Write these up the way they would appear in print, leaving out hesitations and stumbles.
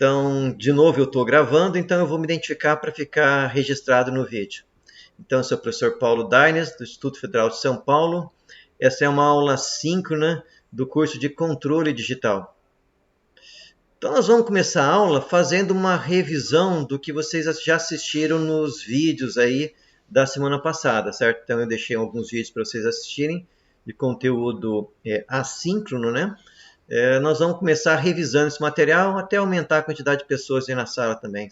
Então, de novo, eu estou gravando, então eu vou me identificar para ficar registrado no vídeo. Então, eu sou o professor Paulo Daines, do Instituto Federal de São Paulo. Essa é uma aula síncrona do curso de Controle Digital. Então, nós vamos começar a aula fazendo uma revisão do que vocês já assistiram nos vídeos aí da semana passada, certo? Então, eu deixei alguns vídeos para vocês assistirem de conteúdo assíncrono, né? Nós vamos começar revisando esse material até aumentar a quantidade de pessoas aí na sala também.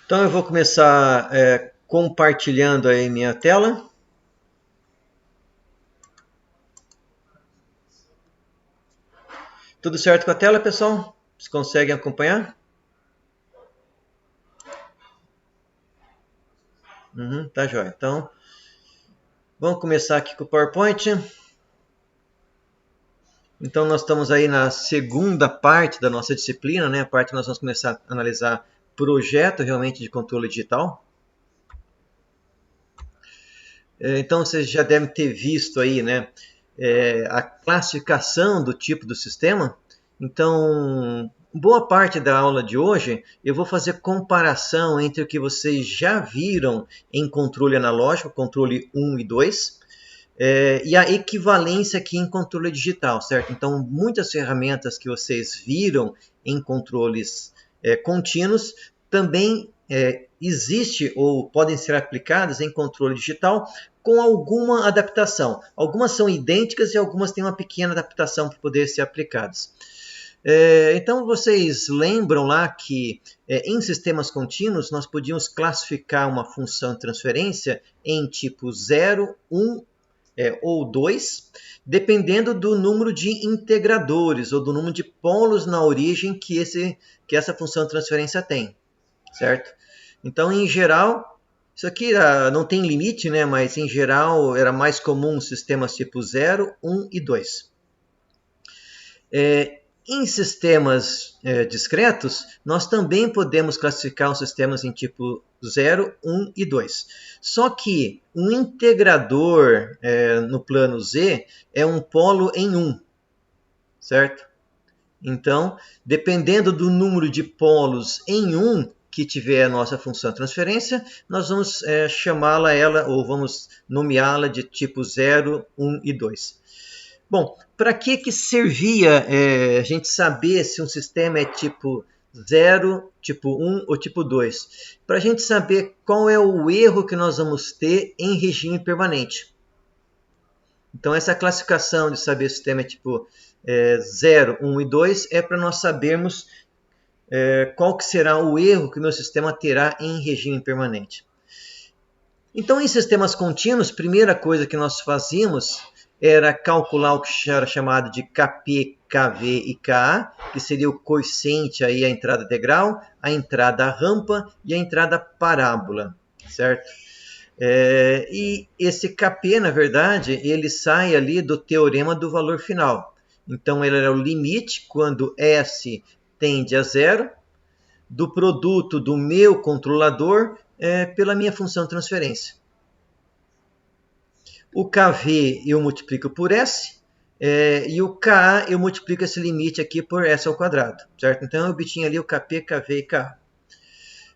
Então eu vou começar compartilhando aí minha tela. Tudo certo com a tela, pessoal? Vocês conseguem acompanhar? Tá jóia. Então, vamos começar aqui com o PowerPoint. Então, nós estamos aí na segunda parte da nossa disciplina, né? A parte que nós vamos começar a analisar projeto realmente de controle digital. Então, vocês já devem ter visto aí, né? A classificação do tipo do sistema. Então, boa parte da aula de hoje eu vou fazer comparação entre o que vocês já viram em controle analógico, controle 1 e 2, e a equivalência aqui em controle digital, certo? Então, muitas ferramentas que vocês viram em controles contínuos também existe ou podem ser aplicadas em controle digital com alguma adaptação. Algumas são idênticas e algumas têm uma pequena adaptação para poder ser aplicadas. Então, vocês lembram lá que em sistemas contínuos nós podíamos classificar uma função de transferência em tipo 0, 1 ou 2, dependendo do número de integradores ou do número de polos na origem que essa função de transferência tem, certo? Então, em geral, isso aqui não tem limite, né? Mas em geral era mais comum sistemas tipo 0, 1 e 2. Em sistemas discretos, nós também podemos classificar os sistemas em tipo 0, 1 e 2. Só que um integrador no plano Z é um polo em 1, certo? Então, dependendo do número de polos em 1 que tiver a nossa função de transferência, nós vamos chamá-la ou vamos nomeá-la de tipo 0, 1 e 2. Bom, para que servia a gente saber se um sistema é tipo 0, tipo 1 ou tipo 2? Para a gente saber qual é o erro que nós vamos ter em regime permanente. Então, essa classificação de saber se o sistema é tipo 0, 1 e 2 é para nós sabermos qual que será o erro que o meu sistema terá em regime permanente. Então, em sistemas contínuos, a primeira coisa que nós fazíamos era calcular o que era chamado de KP, KV e KA, que seria o coeficiente aí, a entrada integral, a entrada rampa e a entrada parábola, certo? E esse KP, na verdade, ele sai ali do teorema do valor final. Então, ele era o limite quando S tende a 0 do produto do meu controlador pela minha função de transferência. O KV eu multiplico por S, e o KA eu multiplico esse limite aqui por S ao quadrado, certo? Então eu obtinha ali o KP, KV e KA.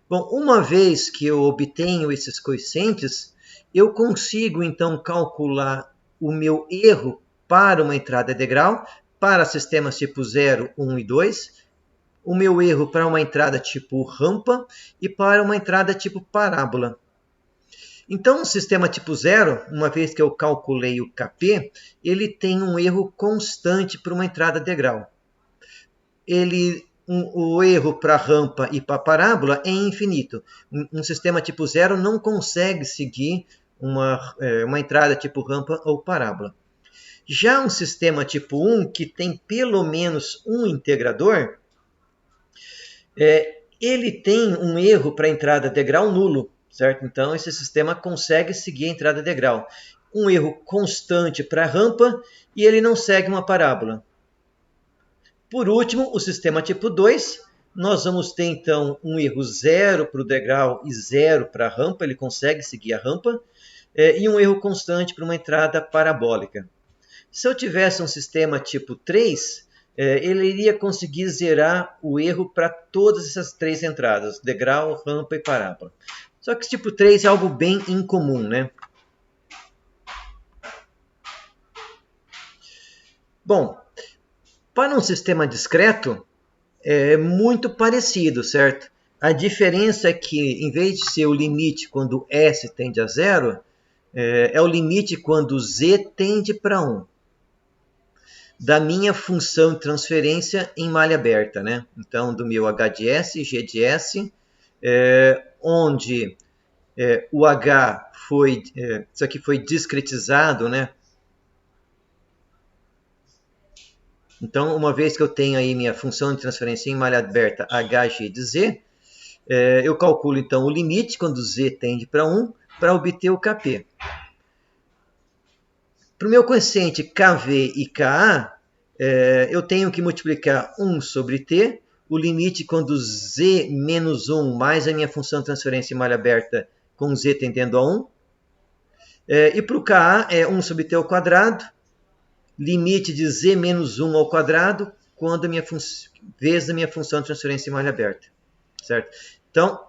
Bom, uma vez que eu obtenho esses coeficientes, eu consigo então calcular o meu erro para uma entrada integral, para sistemas tipo 0, 1 e 2, o meu erro para uma entrada tipo rampa e para uma entrada tipo parábola. Então, o sistema tipo 0, uma vez que eu calculei o KP, ele tem um erro constante para uma entrada integral. O erro para rampa e para parábola é infinito. Um sistema tipo 0 não consegue seguir uma entrada tipo rampa ou parábola. Já um sistema tipo 1, que tem pelo menos um integrador, ele tem um erro para entrada integral nulo, certo? Então, esse sistema consegue seguir a entrada integral. Um erro constante para a rampa e ele não segue uma parábola. Por último, o sistema tipo 2, nós vamos ter então um erro 0 para o degrau e 0 para a rampa, ele consegue seguir a rampa, e um erro constante para uma entrada parabólica. Se eu tivesse um sistema tipo 3, ele iria conseguir zerar o erro para todas essas 3 entradas, degrau, rampa e parábola. Só que tipo 3 é algo bem incomum, né? Bom, para um sistema discreto, é muito parecido, certo? A diferença é que, em vez de ser o limite quando S tende a zero, é o limite quando Z tende para 1. Da minha função de transferência em malha aberta, né? Então, do meu H de S, G de S, onde o H foi, isso aqui foi discretizado, né? Então, uma vez que eu tenho aí minha função de transferência em malha aberta HG de Z, eu calculo então o limite quando Z tende para 1 para obter o Kp. Para o meu coeficiente Kv e Ka, eu tenho que multiplicar 1 sobre T, o limite quando Z menos 1 mais a minha função de transferência em malha aberta com Z tendendo a 1. E para o Ka é 1 sobre T ao quadrado, limite de Z menos 1 ao quadrado, quando a minha vezes a minha função de transferência em malha aberta. Certo? Então,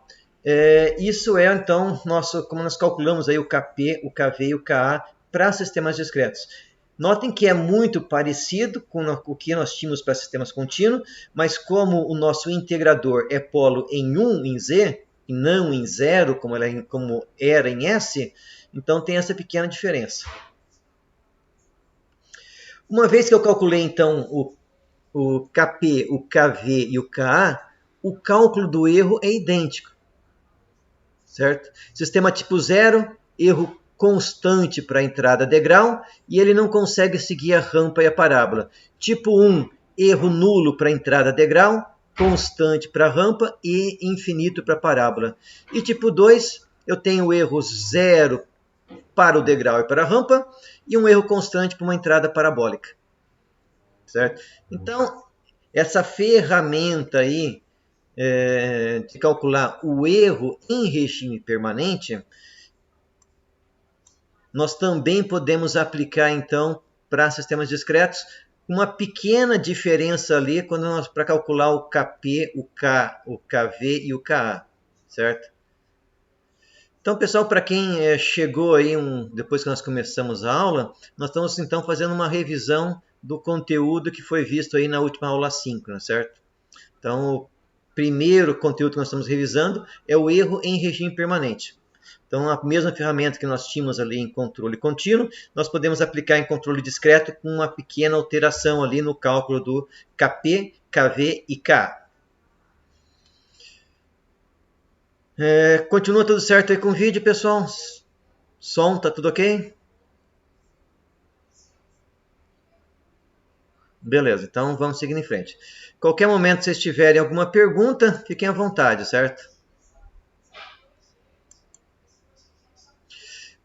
isso é então como nós calculamos aí o Kp, o Kv e o Ka para sistemas discretos. Notem que é muito parecido com o que nós tínhamos para sistemas contínuos, mas como o nosso integrador é polo em 1 em Z, e não em 0, como era em S, então tem essa pequena diferença. Uma vez que eu calculei então o Kp, o Kv e o Ka, o cálculo do erro é idêntico. Certo? Sistema tipo 0, erro constante para a entrada degrau e ele não consegue seguir a rampa e a parábola. Tipo 1, erro nulo para a entrada degrau, constante para a rampa e infinito para a parábola. E tipo 2, eu tenho erro 0 para o degrau e para a rampa e um erro constante para uma entrada parabólica. Certo? Então, essa ferramenta aí de calcular o erro em regime permanente, nós também podemos aplicar, então, para sistemas discretos, uma pequena diferença ali para calcular o Kp, o K, o Kv e o Ka, certo? Então, pessoal, para quem chegou aí depois que nós começamos a aula, nós estamos então fazendo uma revisão do conteúdo que foi visto aí na última aula síncrona, certo? Então, o primeiro conteúdo que nós estamos revisando é o erro em regime permanente. Então, a mesma ferramenta que nós tínhamos ali em controle contínuo, nós podemos aplicar em controle discreto com uma pequena alteração ali no cálculo do Kp, Kv e Ka. Continua tudo certo aí com o vídeo, pessoal? Som, tá tudo ok? Beleza, então vamos seguindo em frente. Qualquer momento que vocês tiverem alguma pergunta, fiquem à vontade, certo?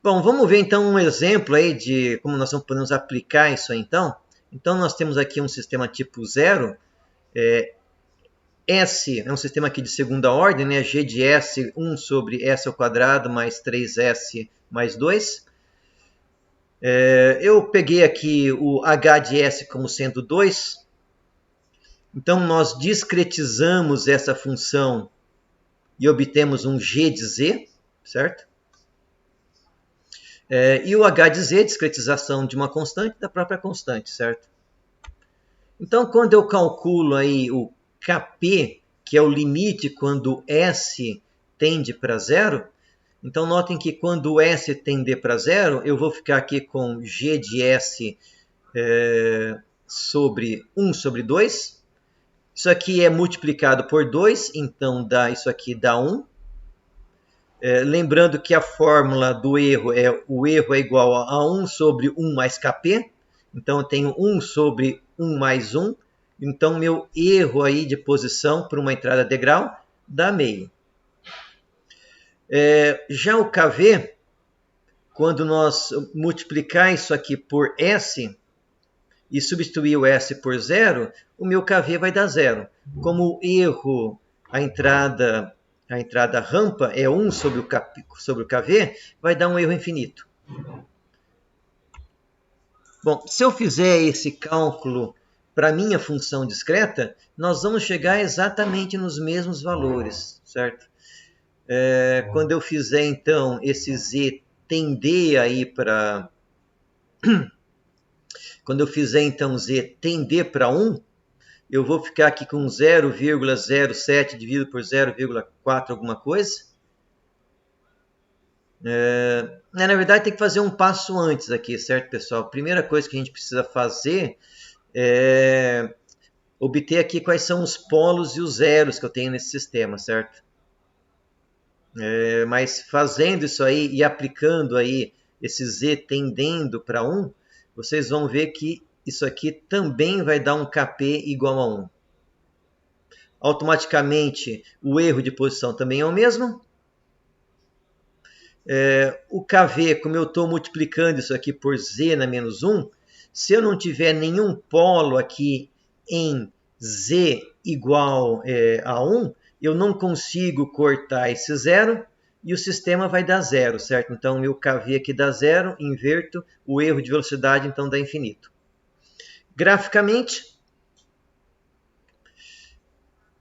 Bom, vamos ver então um exemplo aí de como nós podemos aplicar isso aí, então. Então nós temos aqui um sistema tipo 0. S é um sistema aqui de segunda ordem, né? G de S, 1 sobre S ao quadrado mais 3S mais 2. Eu peguei aqui o H de S como sendo 2. Então nós discretizamos essa função e obtemos um G de Z, certo? E o H de Z, discretização de uma constante da própria constante, certo? Então, quando eu calculo aí o Kp, que é o limite quando S tende para zero, então notem que quando S tender para zero, eu vou ficar aqui com G de S sobre 1 sobre 2. Isso aqui é multiplicado por 2, então isso aqui dá 1. Lembrando que a fórmula do erro o erro é igual a 1 sobre 1 mais Kp. Então, eu tenho 1 sobre 1 mais 1. Então, meu erro aí de posição para uma entrada degrau dá meio. Já o Kv, quando nós multiplicar isso aqui por S e substituir o S por 0, o meu Kv vai dar 0. Como o erro, a entrada rampa é 1 sobre o Kv, vai dar um erro infinito. Bom, se eu fizer esse cálculo para a minha função discreta, nós vamos chegar exatamente nos mesmos valores, certo? Quando eu fizer, então, esse z tender aí para... Quando eu fizer, então, z tender para 1, eu vou ficar aqui com 0,07 dividido por 0,4 alguma coisa. Na verdade, tem que fazer um passo antes aqui, certo, pessoal? A primeira coisa que a gente precisa fazer é obter aqui quais são os polos e os zeros que eu tenho nesse sistema, certo? Mas fazendo isso aí e aplicando aí esse z tendendo para 1, vocês vão ver que isso aqui também vai dar um Kp igual a 1. Automaticamente, o erro de posição também é o mesmo. O Kv, como eu estou multiplicando isso aqui por z na menos 1, se eu não tiver nenhum polo aqui em z igual a 1, eu não consigo cortar esse zero e o sistema vai dar zero, certo? Então, meu Kv aqui dá zero, inverto, o erro de velocidade então dá infinito. Graficamente,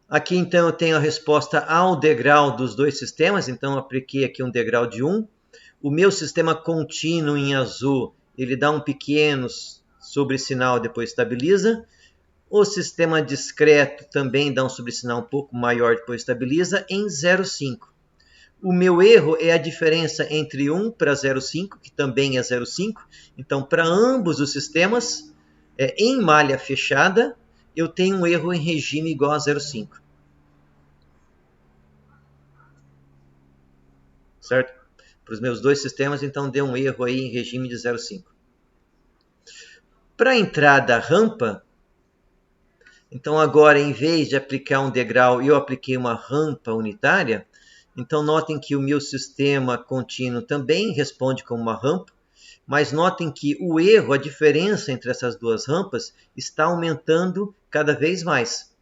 aqui então eu tenho a resposta ao degrau dos dois sistemas, então eu apliquei aqui um degrau de 1. O meu sistema contínuo em azul, ele dá um pequeno sobresinal, depois estabiliza. O sistema discreto também dá um sobresinal um pouco maior, depois estabiliza em 0,5. O meu erro é a diferença entre 1 para 0,5, que também é 0,5. Então, para ambos os sistemas, em malha fechada, eu tenho um erro em regime igual a 0,5. Certo? Para os meus dois sistemas, então, deu um erro aí em regime de 0,5. Para a entrada rampa, então agora, em vez de aplicar um degrau, eu apliquei uma rampa unitária. Então, notem que o meu sistema contínuo também responde como uma rampa, mas notem que o erro, a diferença entre essas duas rampas, está aumentando cada vez mais,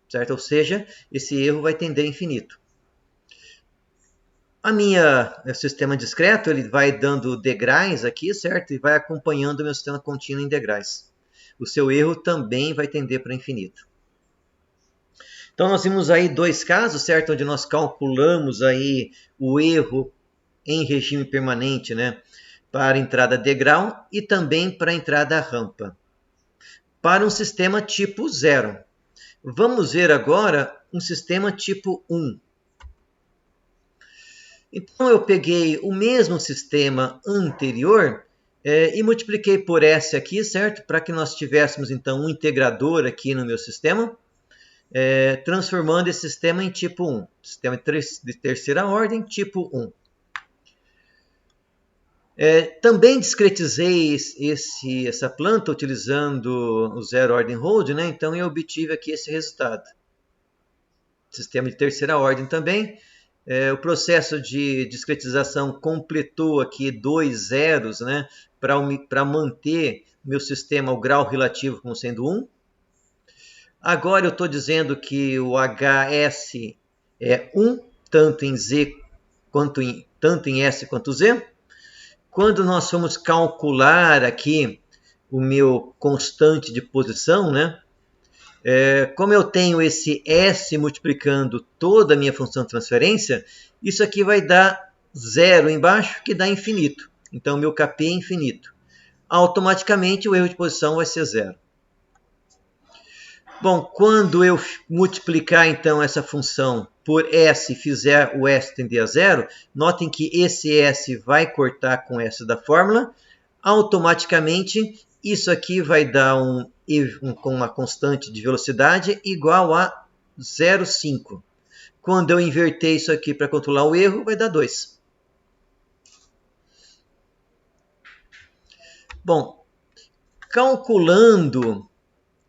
certo? Ou seja, esse erro vai tender a infinito. Meu sistema discreto, ele vai dando degraus aqui, certo? E vai acompanhando o meu sistema contínuo em degraus. O seu erro também vai tender para infinito. Então, nós vimos aí dois casos, certo? Onde nós calculamos aí o erro em regime permanente, né? Para a entrada degrau e também para a entrada rampa. Para um sistema tipo 0. Vamos ver agora um sistema tipo 1. Então, eu peguei o mesmo sistema anterior e multipliquei por S aqui, certo? Para que nós tivéssemos, então, um integrador aqui no meu sistema. Transformando esse sistema em tipo 1. Sistema de terceira ordem, tipo 1. Também discretizei essa planta utilizando o zero ordem hold, né? Então eu obtive aqui esse resultado. Sistema de terceira ordem também. O processo de discretização completou aqui 2 zeros, né? Para manter meu sistema, o grau relativo como sendo 1. Agora eu estou dizendo que o HS é 1, tanto em Z tanto em S quanto Z. Quando nós formos calcular aqui o meu constante de posição, né? Como eu tenho esse S multiplicando toda a minha função de transferência, isso aqui vai dar zero embaixo, que dá infinito. Então, meu Kp é infinito. Automaticamente, o erro de posição vai ser zero. Bom, quando eu multiplicar então essa função por S e fizer o S tender a zero, notem que esse S vai cortar com S da fórmula. Automaticamente, isso aqui vai dar com uma constante de velocidade igual a 0,5. Quando eu inverter isso aqui para controlar o erro, vai dar 2. Bom, calculando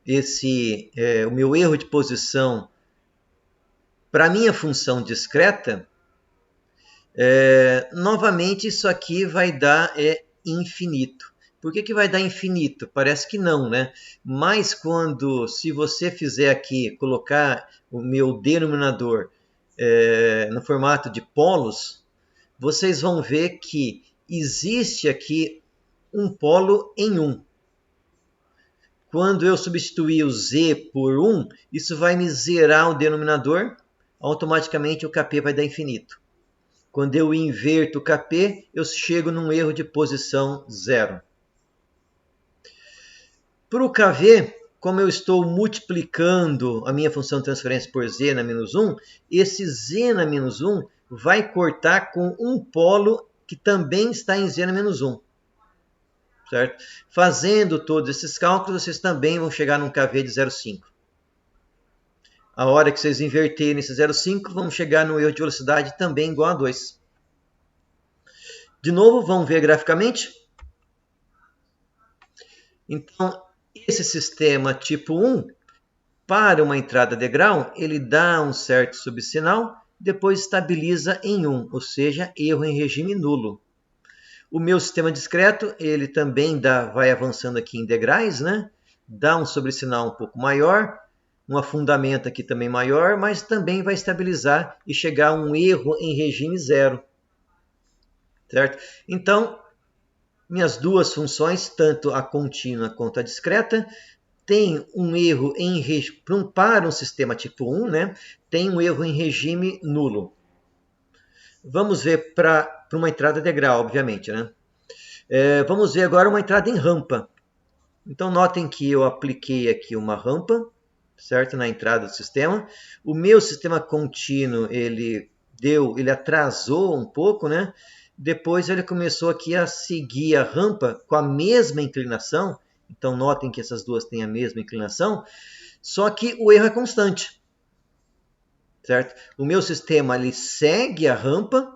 o meu erro de posição para a minha função discreta, novamente isso aqui vai dar infinito. Por que vai dar infinito? Parece que não, né? Mas se você fizer aqui, colocar o meu denominador no formato de polos, vocês vão ver que existe aqui um polo em 1. quando eu substituir o z por 1, isso vai me zerar o denominador, automaticamente o Kp vai dar infinito. Quando eu inverto o Kp, eu chego num erro de posição 0. Para o Kv, como eu estou multiplicando a minha função de transferência por z na menos 1, esse z na menos 1 vai cortar com um polo que também está em z na menos 1. Certo? Fazendo todos esses cálculos, vocês também vão chegar num Kv de 0,5. A hora que vocês inverterem esse 0,5, vão chegar no erro de velocidade também igual a 2. De novo, vamos ver graficamente. Então, esse sistema tipo 1, para uma entrada degrau, ele dá um certo subsinal, depois estabiliza em 1, ou seja, erro em regime nulo. O meu sistema discreto, ele também vai avançando aqui em degraus, né? Dá um sobresinal um pouco maior, um afundamento aqui também maior, mas também vai estabilizar e chegar a um erro em regime 0. Certo? Então, minhas duas funções, tanto a contínua quanto a discreta, tem um erro para um sistema tipo 1, né? Tem um erro em regime nulo. Vamos ver para uma entrada degrau, obviamente, né? Vamos ver agora uma entrada em rampa. Então, notem que eu apliquei aqui uma rampa, certo? Na entrada do sistema. O meu sistema contínuo, ele atrasou um pouco, né? Depois ele começou aqui a seguir a rampa com a mesma inclinação. Então, notem que essas duas têm a mesma inclinação, só que o erro é constante. Certo? O meu sistema ele segue a rampa,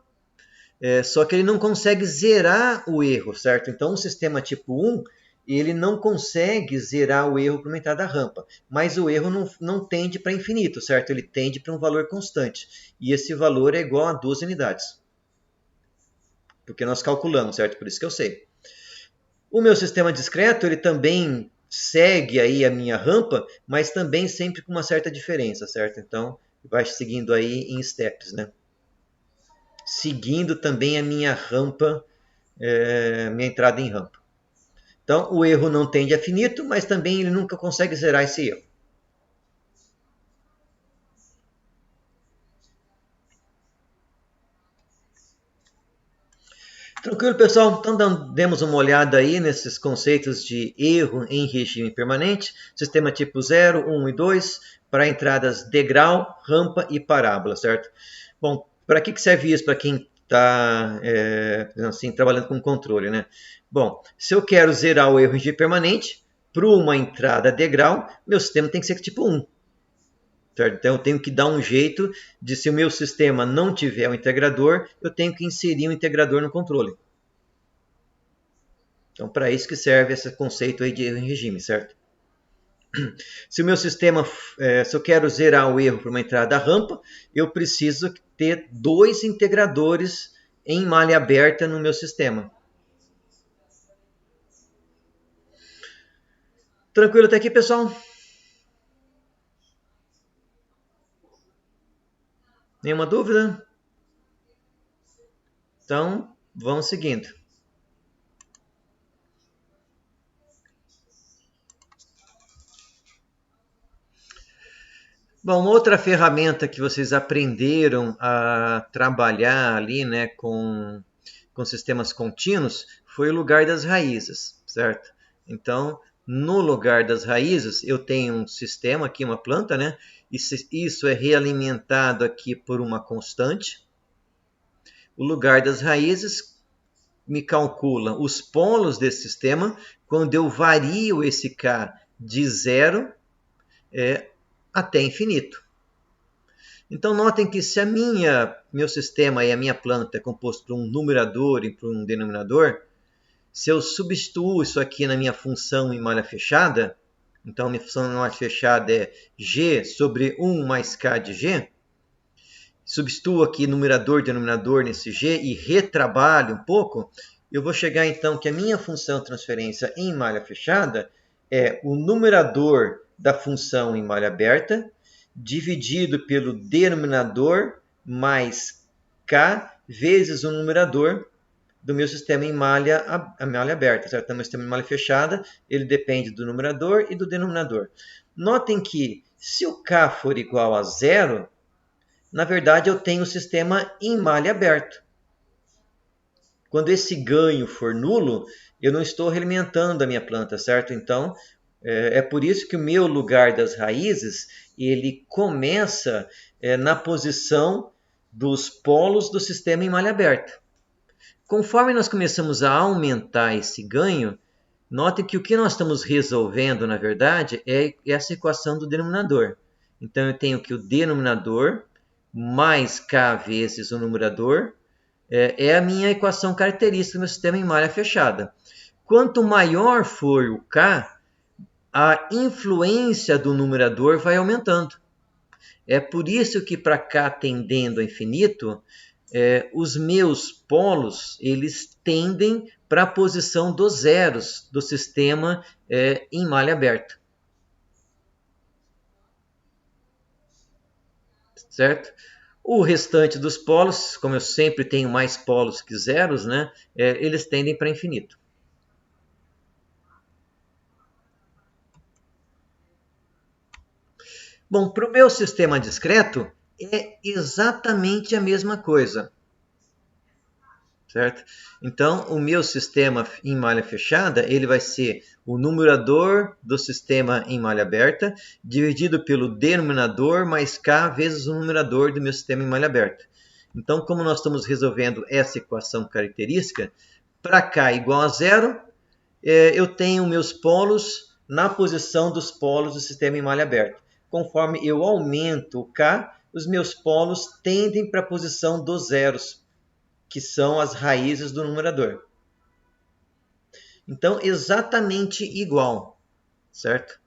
só que ele não consegue zerar o erro, certo? Então, o sistema tipo 1, ele não consegue zerar o erro para uma entrada rampa, mas o erro não tende para infinito, certo? Ele tende para um valor constante, e esse valor é igual a 2 unidades. Porque nós calculamos, certo? Por isso que eu sei. O meu sistema discreto, ele também segue aí a minha rampa, mas também sempre com uma certa diferença, certo? Então, vai seguindo aí em steps, né? Seguindo também a minha rampa, minha entrada em rampa. Então, o erro não tende a finito, mas também ele nunca consegue zerar esse erro. Tranquilo, pessoal? Então, demos uma olhada aí nesses conceitos de erro em regime permanente, sistema tipo 0, 1 e 2, para entradas degrau, rampa e parábola, certo? Bom, para que serve isso para quem está assim, trabalhando com controle, né? Bom, se eu quero zerar o erro em regime permanente, para uma entrada degrau, meu sistema tem que ser tipo 1. Certo? Então, eu tenho que dar um jeito de, se o meu sistema não tiver um integrador, eu tenho que inserir um integrador no controle. Então, para isso que serve esse conceito aí de erro em regime, certo? Se o meu sistema, se eu quero zerar o erro para uma entrada rampa, eu preciso ter 2 integradores em malha aberta no meu sistema. Tranquilo até aqui, pessoal? Nenhuma dúvida? Então, vamos seguindo. Bom, outra ferramenta que vocês aprenderam a trabalhar ali, né, com sistemas contínuos foi o lugar das raízes, certo? Então, no lugar das raízes, eu tenho um sistema aqui, uma planta, né? Isso é realimentado aqui por uma constante. O lugar das raízes me calcula os polos desse sistema quando eu vario esse K de 0 até infinito. Então, notem que se meu sistema e a minha planta é composto por um numerador e por um denominador, se eu substituo isso aqui na minha função em malha fechada, então minha função em malha fechada é g sobre 1 mais k de g, substituo aqui numerador e denominador nesse g e retrabalho um pouco, eu vou chegar então que a minha função de transferência em malha fechada é o numerador da função em malha aberta dividido pelo denominador mais k vezes o numerador do meu sistema em malha aberta, certo? Então, meu sistema em malha fechada, ele depende do numerador e do denominador. Notem que se o K for igual a zero, na verdade eu tenho o sistema em malha aberto. Quando esse ganho for nulo, eu não estou realimentando a minha planta, certo? Então, é por isso que o meu lugar das raízes, ele começa na posição dos polos do sistema em malha aberta. Conforme nós começamos a aumentar esse ganho, note que o que nós estamos resolvendo, na verdade, é essa equação do denominador. Então, eu tenho que o denominador mais k vezes o numerador é a minha equação característica do meu sistema em malha fechada. Quanto maior for o k, a influência do numerador vai aumentando. É por isso que para k tendendo a infinito, os meus polos eles tendem para a posição dos zeros do sistema em malha aberta. Certo? O restante dos polos, como eu sempre tenho mais polos que zeros, né, eles tendem para infinito. Bom, para o meu sistema discreto, é exatamente a mesma coisa. Certo? Então, o meu sistema em malha fechada, ele vai ser o numerador do sistema em malha aberta, dividido pelo denominador mais k vezes o numerador do meu sistema em malha aberta. Então, como nós estamos resolvendo essa equação característica, para k igual a zero, eu tenho meus polos na posição dos polos do sistema em malha aberta. Conforme eu aumento o k, os meus polos tendem para a posição dos zeros, que são as raízes do numerador. Então, exatamente igual, certo?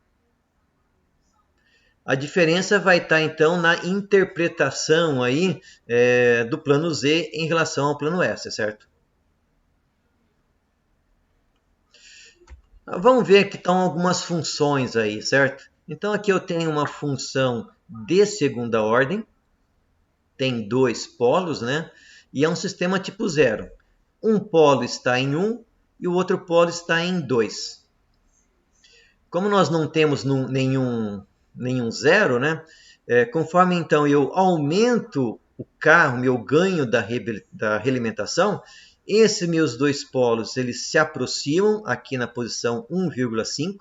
A diferença vai estar, então, na interpretação aí, do plano Z em relação ao plano S, certo? Vamos ver que estão algumas funções aí, certo? Então, aqui eu tenho uma função de segunda ordem, tem dois polos, né? E é um sistema tipo zero. Um polo está em 1 e o outro polo está em 2. Como nós não temos nenhum zero, né? Conforme então eu aumento o K, o meu ganho da realimentação, esses meus dois polos eles se aproximam aqui na posição 1,5,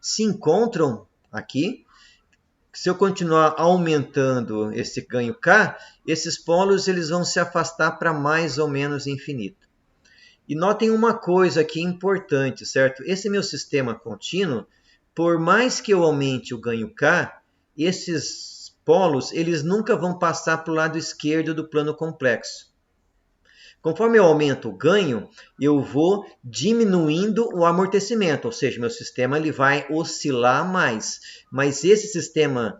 se encontram aqui. Se eu continuar aumentando esse ganho K, esses polos eles vão se afastar para mais ou menos infinito. E notem uma coisa aqui importante, certo? Esse meu sistema contínuo, por mais que eu aumente o ganho K, esses polos eles nunca vão passar para o lado esquerdo do plano complexo. Conforme eu aumento o ganho, eu vou diminuindo o amortecimento, ou seja, meu sistema ele vai oscilar mais. Mas esse sistema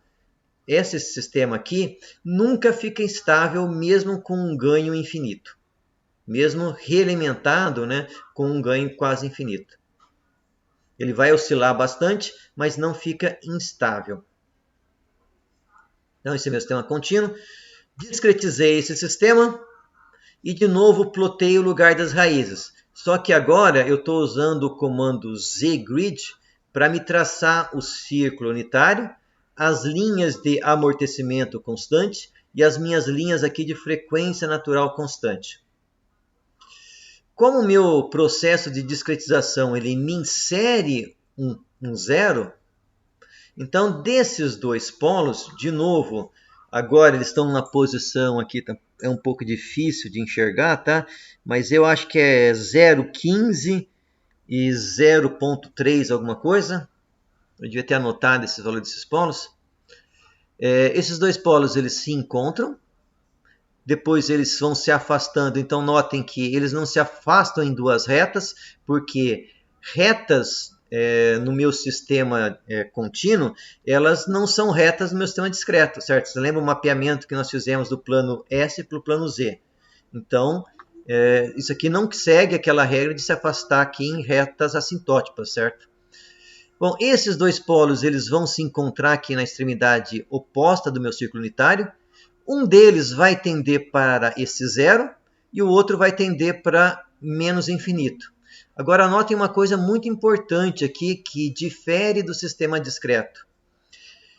aqui nunca fica estável mesmo com um ganho infinito. Mesmo realimentado, né, com um ganho quase infinito. Ele vai oscilar bastante, mas não fica instável. Então, esse é meu sistema contínuo. Discretizei esse sistema e, de novo, plotei o lugar das raízes. Só que agora eu estou usando o comando zgrid para me traçar o círculo unitário, as linhas de amortecimento constante e as minhas linhas aqui de frequência natural constante. Como o meu processo de discretização ele me insere um zero, então desses dois polos, de novo, agora eles estão na posição aqui, é um pouco difícil de enxergar, tá? Mas eu acho que é 0,15 e 0,3 alguma coisa. Eu devia ter anotado esses valores desses polos. Esses dois polos eles se encontram. Depois eles vão se afastando, então notem que eles não se afastam em duas retas, porque retas no meu sistema contínuo, elas não são retas no meu sistema discreto, certo? Você lembra o mapeamento que nós fizemos do plano S para o plano Z? Então, isso aqui não segue aquela regra de se afastar aqui em retas assintóticas, certo? Bom, esses dois polos eles vão se encontrar aqui na extremidade oposta do meu círculo unitário. Um deles vai tender para esse zero e o outro vai tender para menos infinito. Agora, notem uma coisa muito importante aqui que difere do sistema discreto.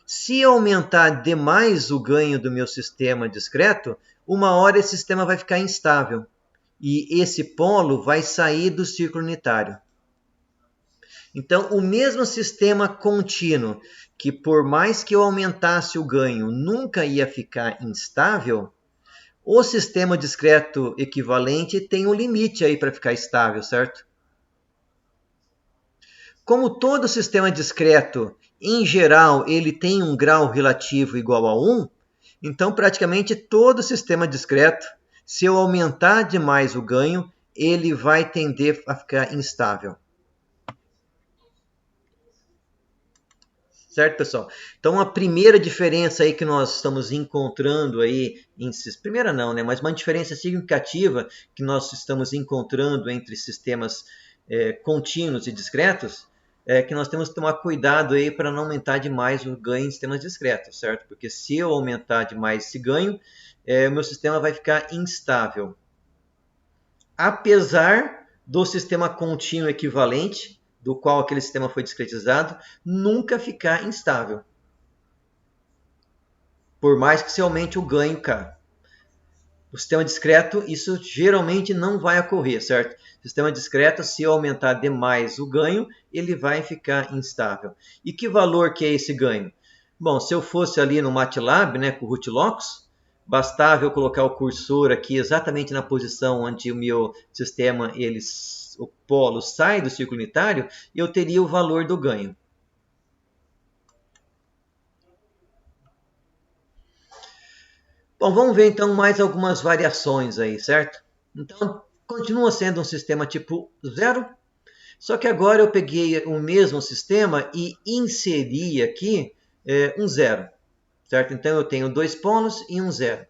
Se aumentar demais o ganho do meu sistema discreto, uma hora esse sistema vai ficar instável e esse polo vai sair do círculo unitário. Então, o mesmo sistema contínuo, que por mais que eu aumentasse o ganho, nunca ia ficar instável, o sistema discreto equivalente tem um limite aí para ficar estável, certo? Como todo sistema discreto, em geral, ele tem um grau relativo igual a 1, então praticamente todo sistema discreto, se eu aumentar demais o ganho, ele vai tender a ficar instável. Certo, pessoal? Então, a primeira diferença aí que nós estamos encontrando aí, primeira não, né? Mas uma diferença significativa que nós estamos encontrando entre sistemas contínuos e discretos é que nós temos que tomar cuidado aí para não aumentar demais o ganho em sistemas discretos, certo? Porque se eu aumentar demais esse ganho, o meu sistema vai ficar instável. Apesar do sistema contínuo equivalente, do qual aquele sistema foi discretizado, nunca ficar instável. Por mais que se aumente o ganho K. O sistema discreto, isso geralmente não vai ocorrer, certo? O sistema discreto, se aumentar demais o ganho, ele vai ficar instável. E que valor que é esse ganho? Bom, se eu fosse ali no MATLAB, né, com o rootlocks, bastava eu colocar o cursor aqui exatamente na posição onde o meu sistema, o polo sai do círculo unitário, e eu teria o valor do ganho. Bom, vamos ver então mais algumas variações aí, certo? Então, continua sendo um sistema tipo 0, só que agora eu peguei o mesmo sistema e inseri aqui um 0, certo? Então, eu tenho 2 polos e um 0.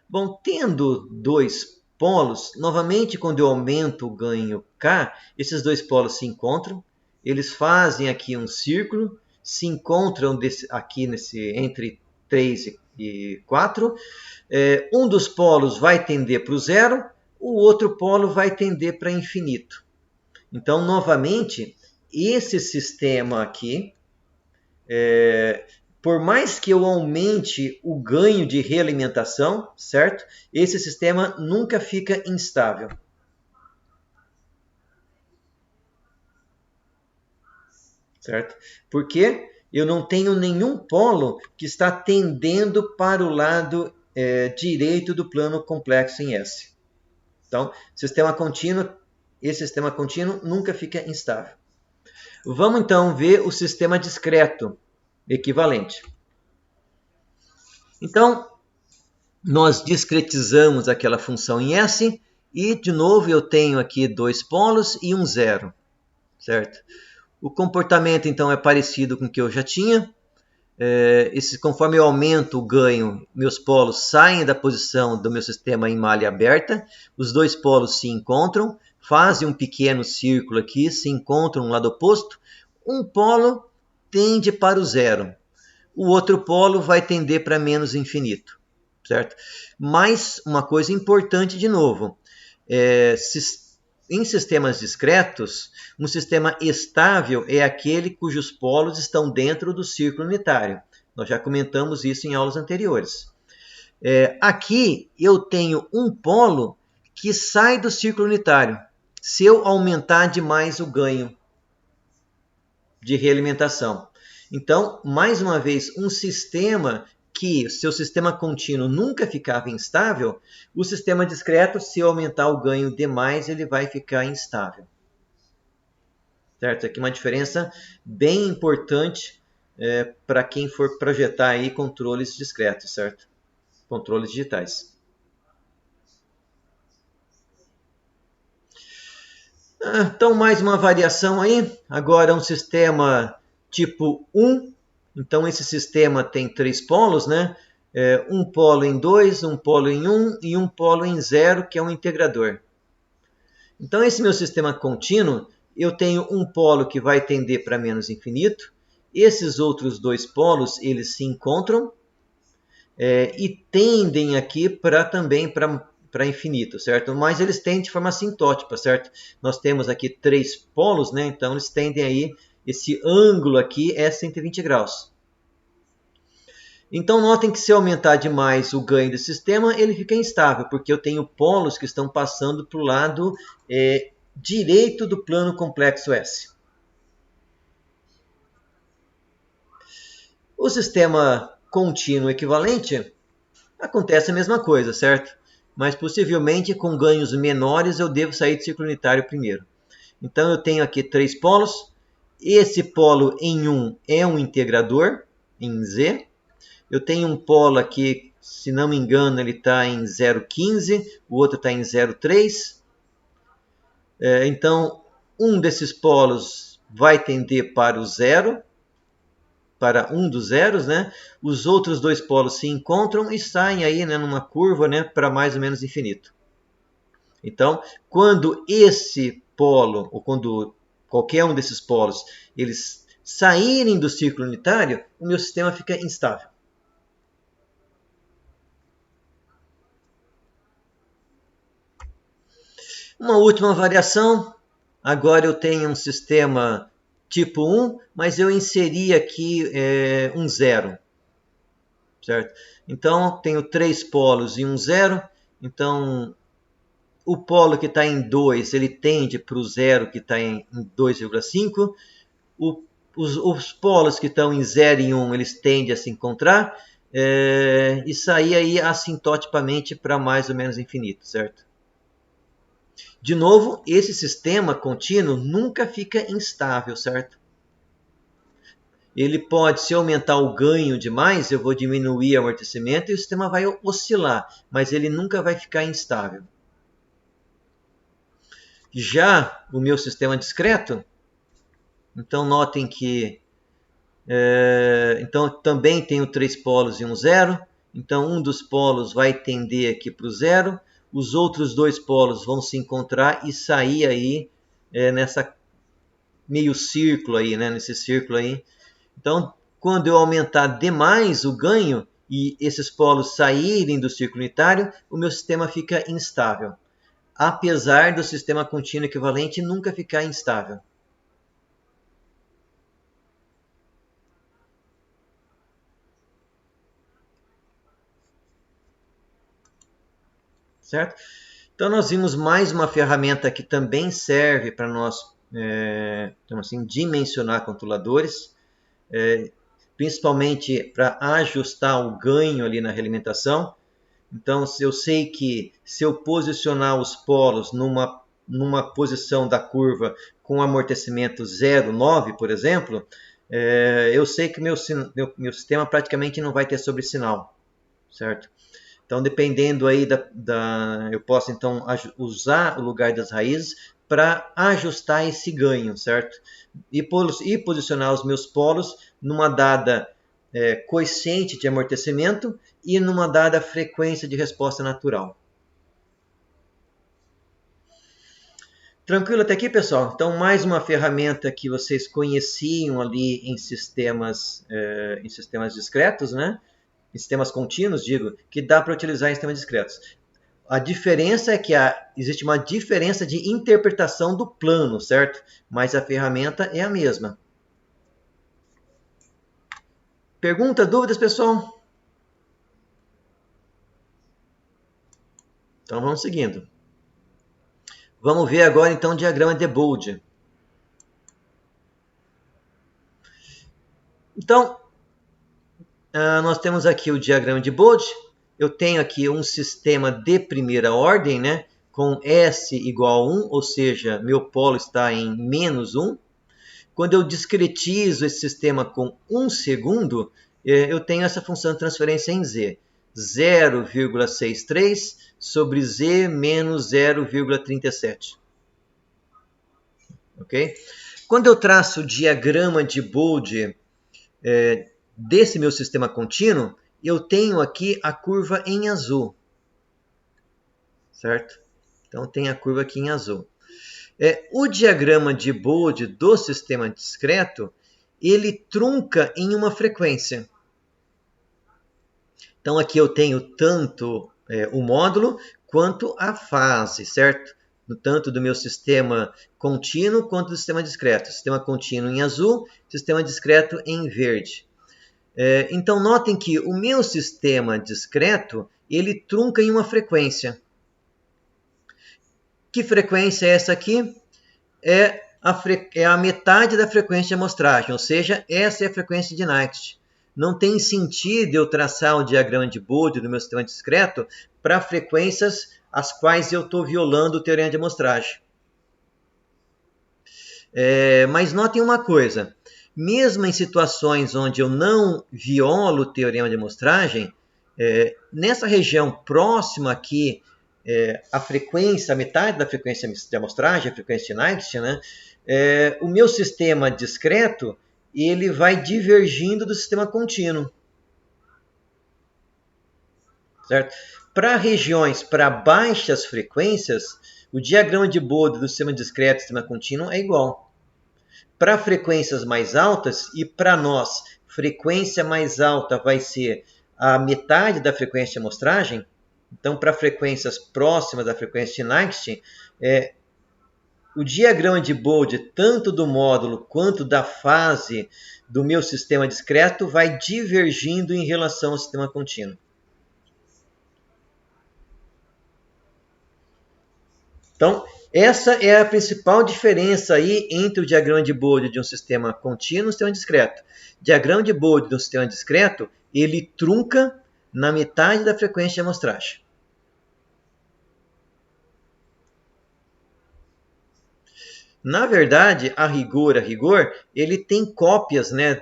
Bom, tendo 2 polos, novamente, quando eu aumento o ganho K, esses 2 polos se encontram, eles fazem aqui um círculo, se encontram aqui entre 3 e 4. Um dos polos vai tender para o zero, o outro polo vai tender para infinito. Então, novamente, esse sistema aqui, por mais que eu aumente o ganho de realimentação, certo? Esse sistema nunca fica instável. Certo? Porque eu não tenho nenhum polo que está tendendo para o lado direito do plano complexo em S. Então, esse sistema contínuo nunca fica instável. Vamos então ver o sistema discreto equivalente. Então, nós discretizamos aquela função em S e, de novo, eu tenho aqui 2 polos e um 0, certo? O comportamento, então, é parecido com o que eu já tinha. Conforme eu aumento o ganho, meus polos saem da posição do meu sistema em malha aberta, os 2 polos se encontram, fazem um pequeno círculo aqui, se encontram no lado oposto, um polo tende para o zero, o outro polo vai tender para menos infinito, certo? Mas uma coisa importante de novo, em sistemas discretos, um sistema estável é aquele cujos polos estão dentro do círculo unitário. Nós já comentamos isso em aulas anteriores. Aqui eu tenho um polo que sai do círculo unitário se eu aumentar demais o ganho de realimentação. Então, mais uma vez, um sistema que seu sistema contínuo nunca ficava instável, o sistema discreto, se aumentar o ganho demais, ele vai ficar instável. Certo? Aqui uma diferença bem importante para quem for projetar aí controles discretos, certo? Controles digitais. Então, mais uma variação aí. Agora um sistema tipo 1. Então, esse sistema tem 3 polos, né? Um polo em 2, um polo em 1 e um polo em 0, que é um integrador. Então, esse meu sistema contínuo, eu tenho um polo que vai tender para menos infinito. Esses outros 2 polos, eles se encontram e tendem aqui também para para infinito, certo? Mas eles tendem de forma assintótica, certo? Nós temos aqui 3 polos, né? Então eles tendem aí, esse ângulo aqui é 120 graus. Então notem que se eu aumentar demais o ganho do sistema, ele fica instável, porque eu tenho polos que estão passando para o lado direito do plano complexo S. O sistema contínuo equivalente acontece a mesma coisa, certo? Mas possivelmente com ganhos menores eu devo sair do círculo unitário primeiro. Então eu tenho aqui 3 polos. Esse polo em 1 é um integrador, em Z. Eu tenho um polo aqui, se não me engano, ele está em 0,15, o outro está em 0,3. Então, um desses polos vai tender para o zero, para um dos zeros, né? Os outros 2 polos se encontram e saem aí, né, numa curva, né, para mais ou menos infinito. Então, quando esse polo, ou quando qualquer um desses polos, eles saírem do círculo unitário, o meu sistema fica instável. Uma última variação, agora eu tenho um sistema tipo 1, mas eu inseri aqui um zero, certo? Então, tenho 3 polos e um zero, então o polo que está em 2, ele tende para o zero que está em 2,5, os polos que estão em 0 e 1, eles tendem a se encontrar, e sair aí assintoticamente para mais ou menos infinito, certo? De novo, esse sistema contínuo nunca fica instável, certo? Ele pode, se aumentar o ganho demais, eu vou diminuir o amortecimento e o sistema vai oscilar, mas ele nunca vai ficar instável. Já o meu sistema discreto, então notem que então também tenho 3 polos e um zero, então um dos polos vai tender aqui para o zero, os outros 2 polos vão se encontrar e sair aí nessa meio círculo aí, né, nesse círculo aí. Então, quando eu aumentar demais o ganho e esses polos saírem do círculo unitário, o meu sistema fica instável, apesar do sistema contínuo equivalente nunca ficar instável. Certo? Então nós vimos mais uma ferramenta que também serve para nós assim, dimensionar controladores, principalmente para ajustar o ganho ali na realimentação. Então, se eu sei que se eu posicionar os polos numa posição da curva com amortecimento 0,9, por exemplo, eu sei que meu sistema praticamente não vai ter sobressinal, certo? Então, dependendo aí eu posso então usar o lugar das raízes para ajustar esse ganho, certo? E posicionar os meus polos numa dada coeficiente de amortecimento e numa dada frequência de resposta natural. Tranquilo até aqui, pessoal? Então, mais uma ferramenta que vocês conheciam ali em sistemas discretos, né? Em sistemas contínuos, digo, que dá para utilizar em sistemas discretos. A diferença é que existe uma diferença de interpretação do plano, certo? Mas a ferramenta é a mesma. Pergunta, dúvidas, pessoal? Então vamos seguindo. Vamos ver agora então o diagrama de Bode. Então, nós temos aqui o diagrama de Bode. Eu tenho aqui um sistema de primeira ordem, né? Com S igual a 1, ou seja, meu polo está em menos 1. Quando eu discretizo esse sistema com 1 segundo, eu tenho essa função de transferência em Z. 0,63 sobre Z menos 0,37. Ok? Quando eu traço o diagrama de Bode desse meu sistema contínuo, eu tenho aqui a curva em azul. Certo? Então tem a curva aqui em azul. O diagrama de Bode do sistema discreto, ele trunca em uma frequência. Então aqui eu tenho tanto o módulo quanto a fase, certo? Tanto do meu sistema contínuo quanto do sistema discreto. Sistema contínuo em azul, sistema discreto em verde. Então, notem que o meu sistema discreto, ele trunca em uma frequência. Que frequência é essa aqui? É a metade da frequência de amostragem, ou seja, essa é a frequência de Nyquist. Não tem sentido eu traçar o diagrama de Bode do meu sistema discreto para frequências as quais eu estou violando o teorema de amostragem. Mas notem uma coisa, mesmo em situações onde eu não violo o teorema de amostragem, nessa região próxima aqui, a frequência, a metade da frequência de amostragem, a frequência de Nyquist, né, o meu sistema discreto ele vai divergindo do sistema contínuo. Certo? Para regiões para baixas frequências, o diagrama de Bode do sistema discreto e sistema contínuo é igual. Para frequências mais altas, e para nós, frequência mais alta vai ser a metade da frequência de amostragem, então para frequências próximas da frequência de Nyquist, o diagrama de Bode, tanto do módulo quanto da fase do meu sistema discreto, vai divergindo em relação ao sistema contínuo. Então, essa é a principal diferença aí entre o diagrama de Bode de um sistema contínuo e um sistema discreto. O diagrama de Bode de um sistema discreto, ele trunca na metade da frequência de amostragem. Na verdade, a rigor, ele tem cópias, né,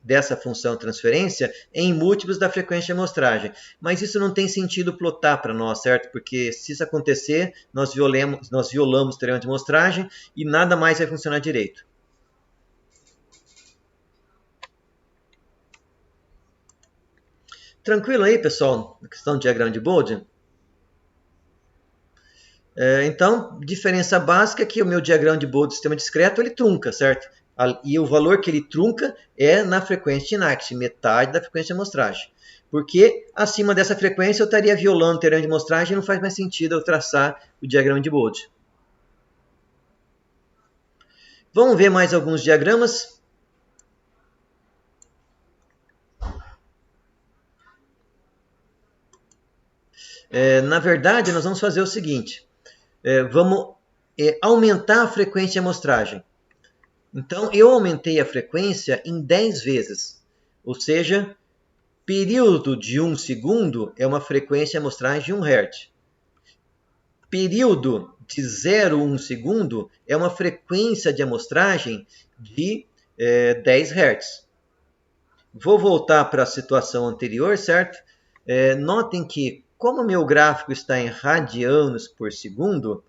dessa função transferência em múltiplos da frequência de amostragem. Mas isso não tem sentido plotar para nós, certo? Porque se isso acontecer, nós violamos o teorema de amostragem e nada mais vai funcionar direito. Tranquilo aí, pessoal, na questão do diagrama de Bode? Então, diferença básica é que o meu diagrama de Bode do sistema discreto, ele trunca, certo? E o valor que ele trunca é na frequência de Nyquist, metade da frequência de amostragem. Porque acima dessa frequência eu estaria violando o teorema de amostragem e não faz mais sentido eu traçar o diagrama de Bode. Vamos ver mais alguns diagramas. Na verdade, nós vamos fazer o seguinte. Vamos aumentar a frequência de amostragem. Então, eu aumentei a frequência em 10 vezes. Ou seja, período de 1 segundo é uma frequência de amostragem de 1 Hz. Período de 0,1 segundo é uma frequência de amostragem de 10 Hz. Vou voltar para a situação anterior, certo? Notem que, como o meu gráfico está em radianos por segundo,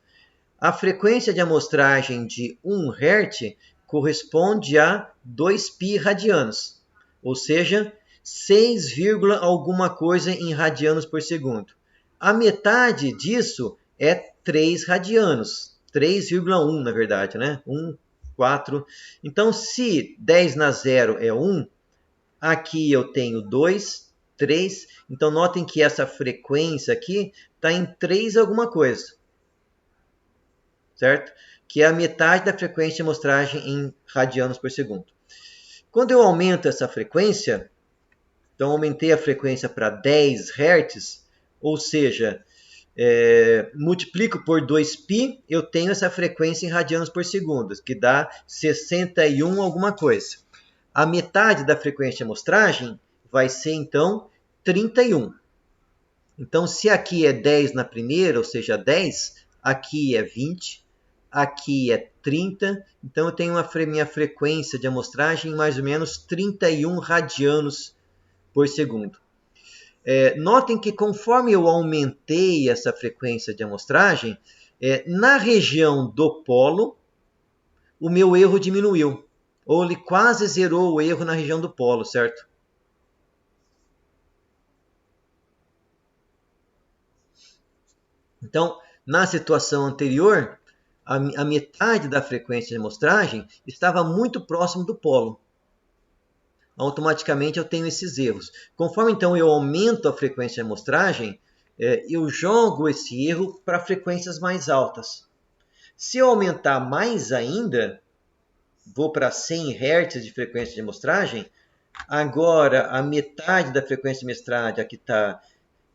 a frequência de amostragem de 1 Hz corresponde a 2π radianos, ou seja, 6, alguma coisa em radianos por segundo. A metade disso é 3 radianos, 3,1 na verdade, né? 1, 4. Então, se 10 na 0 é 1, aqui eu tenho 2, 3. Então, notem que essa frequência aqui está em 3 alguma coisa. Certo? Que é a metade da frequência de amostragem em radianos por segundo. Quando eu aumento essa frequência, então aumentei a frequência para 10 Hz, ou seja, multiplico por 2π, eu tenho essa frequência em radianos por segundo, que dá 61 alguma coisa. A metade da frequência de amostragem vai ser, então, 31. Então, se aqui é 10 na primeira, ou seja, 10, aqui é 20, aqui é 30, então eu tenho minha frequência de amostragem em mais ou menos 31 radianos por segundo. Notem que conforme eu aumentei essa frequência de amostragem, na região do polo, o meu erro diminuiu. Ou ele quase zerou o erro na região do polo, certo? Então, na situação anterior, a metade da frequência de amostragem estava muito próximo do polo. automaticamente eu tenho esses erros. Conforme então eu aumento a frequência de amostragem, eu jogo esse erro para frequências mais altas. Se eu aumentar mais ainda, vou para 100 Hz de frequência de amostragem, agora a metade da frequência de amostragem, aqui está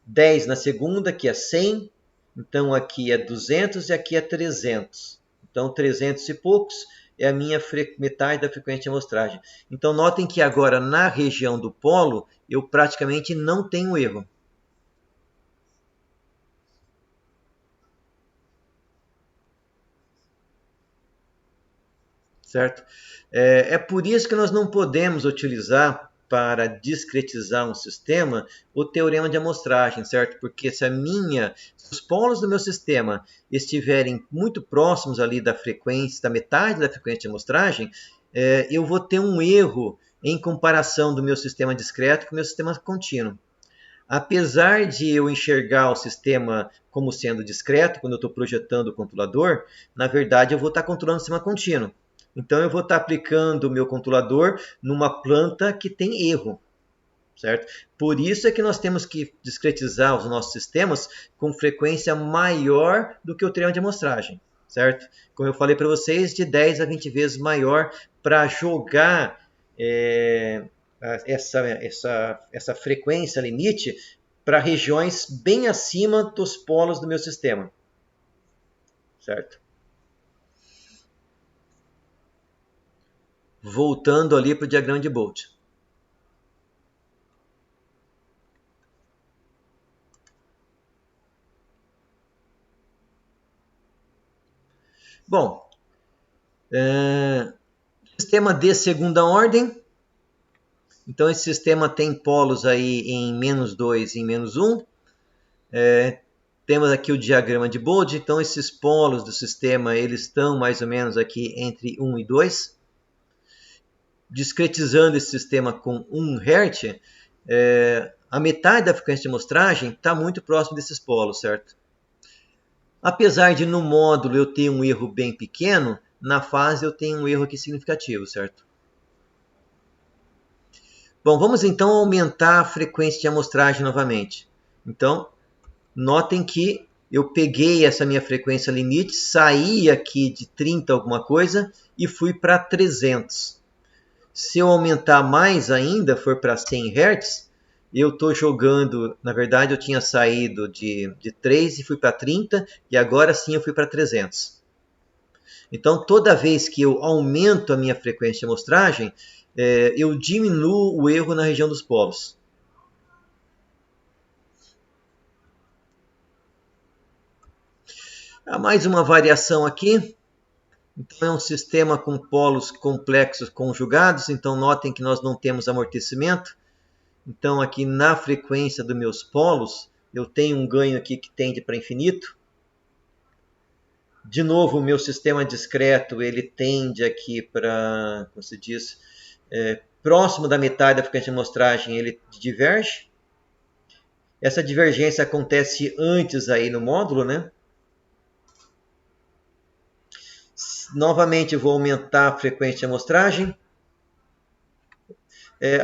10 na segunda, que é 100, então aqui é 200 e aqui é 300. Então 300 e poucos é a minha metade da frequência de amostragem. Então notem que agora na região do polo eu praticamente não tenho erro. Certo? É por isso que nós não podemos utilizar para discretizar um sistema o teorema de amostragem, certo? Porque se os polos do meu sistema estiverem muito próximos ali da frequência, da metade da frequência de amostragem, eu vou ter um erro em comparação do meu sistema discreto com o meu sistema contínuo. Apesar de eu enxergar o sistema como sendo discreto, quando eu estou projetando o controlador, na verdade eu vou estar controlando o sistema contínuo. Então eu vou estar aplicando o meu controlador numa planta que tem erro, certo? Por isso é que nós temos que discretizar os nossos sistemas com frequência maior do que o teorema de amostragem, certo? Como eu falei para vocês, de 10 a 20 vezes maior para jogar essa frequência limite para regiões bem acima dos polos do meu sistema, certo? Voltando ali para o diagrama de Bolt. Bom, sistema de segunda ordem. Então esse sistema tem polos aí em -2 e em -1. Temos aqui o diagrama de Bode. Então esses polos do sistema eles estão mais ou menos aqui entre 1 e 2. Discretizando esse sistema com 1 Hz, a metade da frequência de amostragem está muito próximo desses polos, certo? Apesar de no módulo eu ter um erro bem pequeno, na fase eu tenho um erro aqui significativo, certo? Bom, vamos então aumentar a frequência de amostragem novamente. Então, notem que eu peguei essa minha frequência limite, saí aqui de 30 alguma coisa e fui para 300. Se eu aumentar mais ainda, for para 100 Hz, eu estou jogando, na verdade eu tinha saído de 3 e fui para 30, e agora sim eu fui para 300. Então toda vez que eu aumento a minha frequência de amostragem, eu diminuo o erro na região dos polos. Há mais uma variação aqui. Então é um sistema com polos complexos conjugados, então notem que nós não temos amortecimento. Então aqui na frequência dos meus polos, eu tenho um ganho aqui que tende para infinito. De novo, o meu sistema discreto, ele tende aqui para, como se diz, próximo da metade da frequência de amostragem, ele diverge. Essa divergência acontece antes aí no módulo, né? Novamente eu vou aumentar a frequência de amostragem.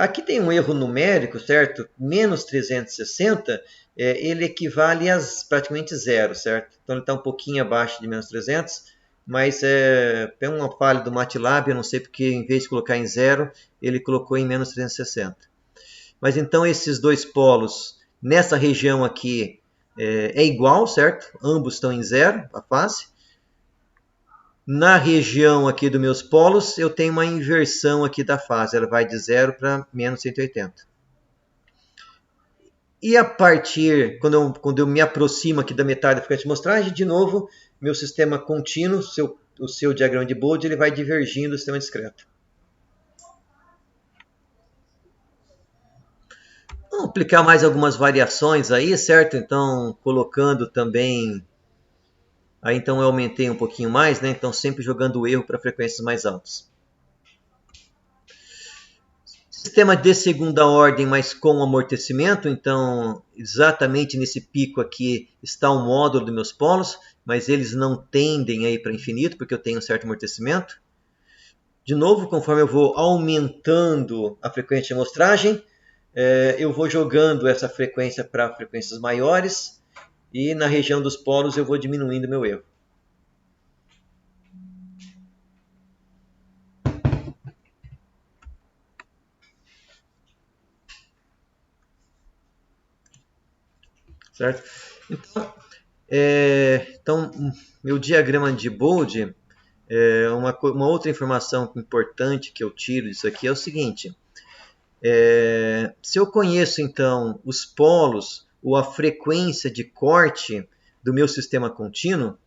Aqui tem um erro numérico, certo? Menos 360, ele equivale a praticamente zero, certo? Então ele está um pouquinho abaixo de menos 300, mas é uma falha do MATLAB, eu não sei porque em vez de colocar em zero, ele colocou em menos 360. Mas então esses dois polos, nessa região aqui, é igual, certo? Ambos estão em zero, a fase. Na região aqui dos meus polos, eu tenho uma inversão aqui da fase. Ela vai de 0 para menos 180. E a partir, quando eu me aproximo aqui da metade da frequência de amostragem, de novo, meu sistema contínuo, o seu diagrama de Bode, ele vai divergindo do sistema discreto. Vamos aplicar mais algumas variações aí, certo? Então, colocando também... Aí então eu aumentei um pouquinho mais, né? Então sempre jogando o erro para frequências mais altas. Sistema de segunda ordem, mas com amortecimento. Então exatamente nesse pico aqui está o módulo dos meus polos, mas eles não tendem a ir para infinito, porque eu tenho um certo amortecimento. De novo, conforme eu vou aumentando a frequência de amostragem, eu vou jogando essa frequência para frequências maiores e na região dos polos eu vou diminuindo meu erro. Certo? Então, meu diagrama de Bode, uma outra informação importante que eu tiro disso aqui é o seguinte. Se eu conheço, então, os polos ou a frequência de corte do meu sistema contínuo,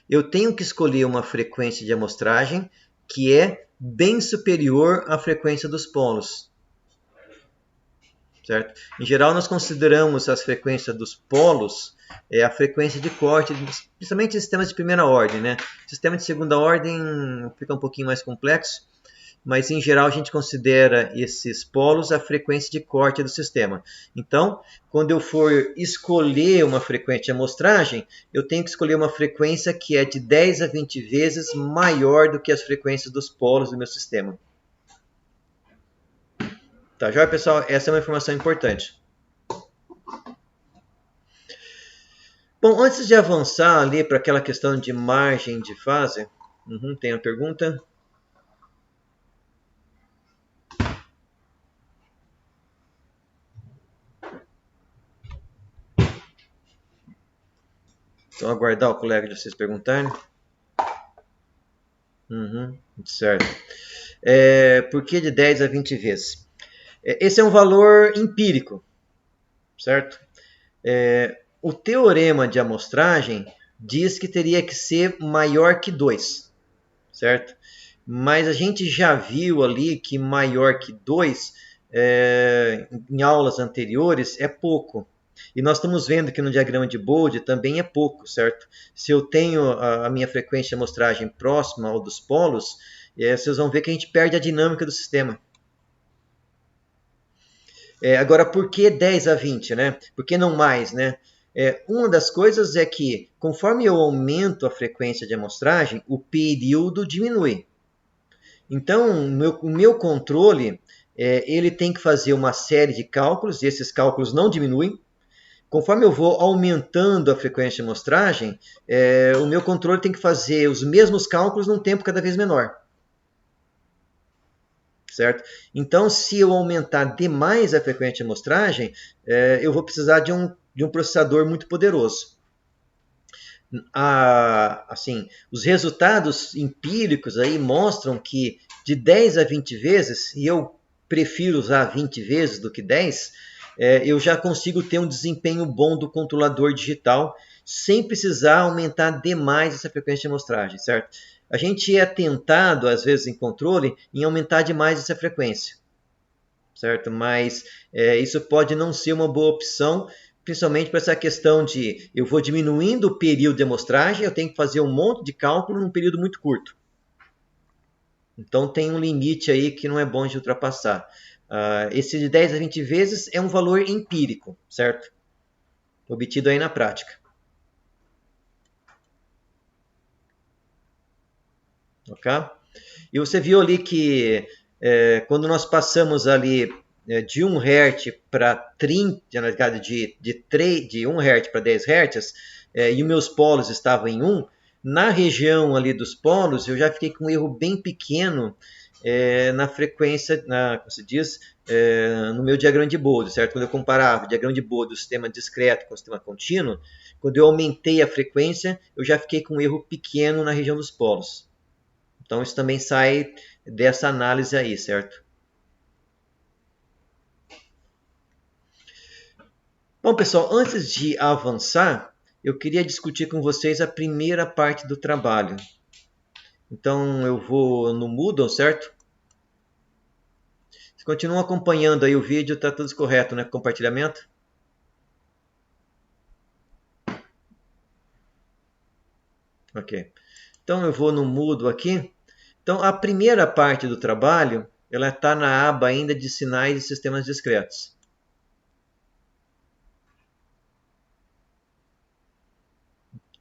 eu tenho que escolher uma frequência de amostragem que é bem superior à frequência dos polos. Certo? Em geral, nós consideramos as frequências dos polos a frequência de corte, principalmente em sistemas de primeira ordem. Né? Sistema de segunda ordem fica um pouquinho mais complexo, mas em geral a gente considera esses polos a frequência de corte do sistema. Então, quando eu for escolher uma frequência de amostragem, eu tenho que escolher uma frequência que é de 10 a 20 vezes maior do que as frequências dos polos do meu sistema. Tá joia, pessoal? Essa é uma informação importante. Bom, antes de avançar ali para aquela questão de margem de fase, tem uma pergunta? Então, aguardar o colega de vocês perguntarem. Certo. Por que de 10 a 20 vezes? Esse é um valor empírico, certo? O teorema de amostragem diz que teria que ser maior que 2, certo? Mas a gente já viu ali que maior que 2, em aulas anteriores, é pouco. E nós estamos vendo que no diagrama de Bode também é pouco, certo? Se eu tenho a minha frequência de amostragem próxima ao dos polos, vocês vão ver que a gente perde a dinâmica do sistema. Agora, por que 10 a 20, né? Por que não mais, né? Uma das coisas é que, conforme eu aumento a frequência de amostragem, o período diminui. Então, o meu controle, ele tem que fazer uma série de cálculos, e esses cálculos não diminuem. Conforme eu vou aumentando a frequência de amostragem, o meu controle tem que fazer os mesmos cálculos num tempo cada vez menor. Certo? Então, se eu aumentar demais a frequência de amostragem, eu vou precisar de um processador muito poderoso. Assim, os resultados empíricos aí mostram que de 10 a 20 vezes, e eu prefiro usar 20 vezes do que 10, eu já consigo ter um desempenho bom do controlador digital sem precisar aumentar demais essa frequência de amostragem, certo? A gente é tentado, às vezes, em controle, em aumentar demais essa frequência, certo? Mas isso pode não ser uma boa opção, principalmente para essa questão de eu vou diminuindo o período de amostragem, eu tenho que fazer um monte de cálculo num período muito curto. Então tem um limite aí que não é bom de ultrapassar. Esse de 10 a 20 vezes é um valor empírico, certo? Obtido aí na prática. Ok? E você viu ali que quando nós passamos ali de 1 Hz para 30, de 1 Hz para 10 Hz, e os meus polos estavam em 1, na região ali dos polos eu já fiquei com um erro bem pequeno na frequência, como se diz, no meu diagrama de Bode, certo? Quando eu comparava o diagrama de Bode do sistema discreto com o sistema contínuo, quando eu aumentei a frequência, eu já fiquei com um erro pequeno na região dos polos. Então isso também sai dessa análise aí, certo? Bom, pessoal, antes de avançar, eu queria discutir com vocês a primeira parte do trabalho. Então eu vou no Moodle, certo? Vocês continuam acompanhando aí o vídeo, está tudo correto, né? Compartilhamento? Ok. Então eu vou no Moodle aqui. Então a primeira parte do trabalho, ela está na aba ainda de sinais e sistemas discretos.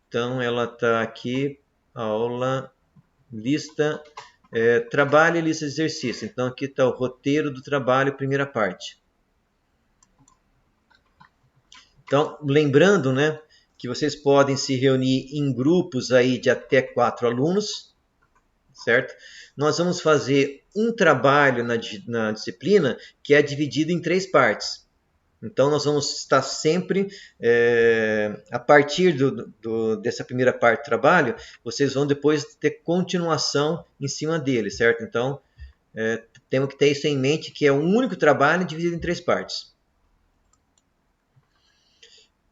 Então ela está aqui, aula, lista trabalho e lista de exercício. Então aqui está o roteiro do trabalho, primeira parte. Então, lembrando, né, que vocês podem se reunir em grupos aí de até 4 alunos, certo? Nós vamos fazer um trabalho na disciplina que é dividido em 3 partes. Então, nós vamos estar sempre, a partir dessa primeira parte do trabalho, vocês vão depois ter continuação em cima dele, certo? Então, temos que ter isso em mente, que é um único trabalho dividido em 3 partes.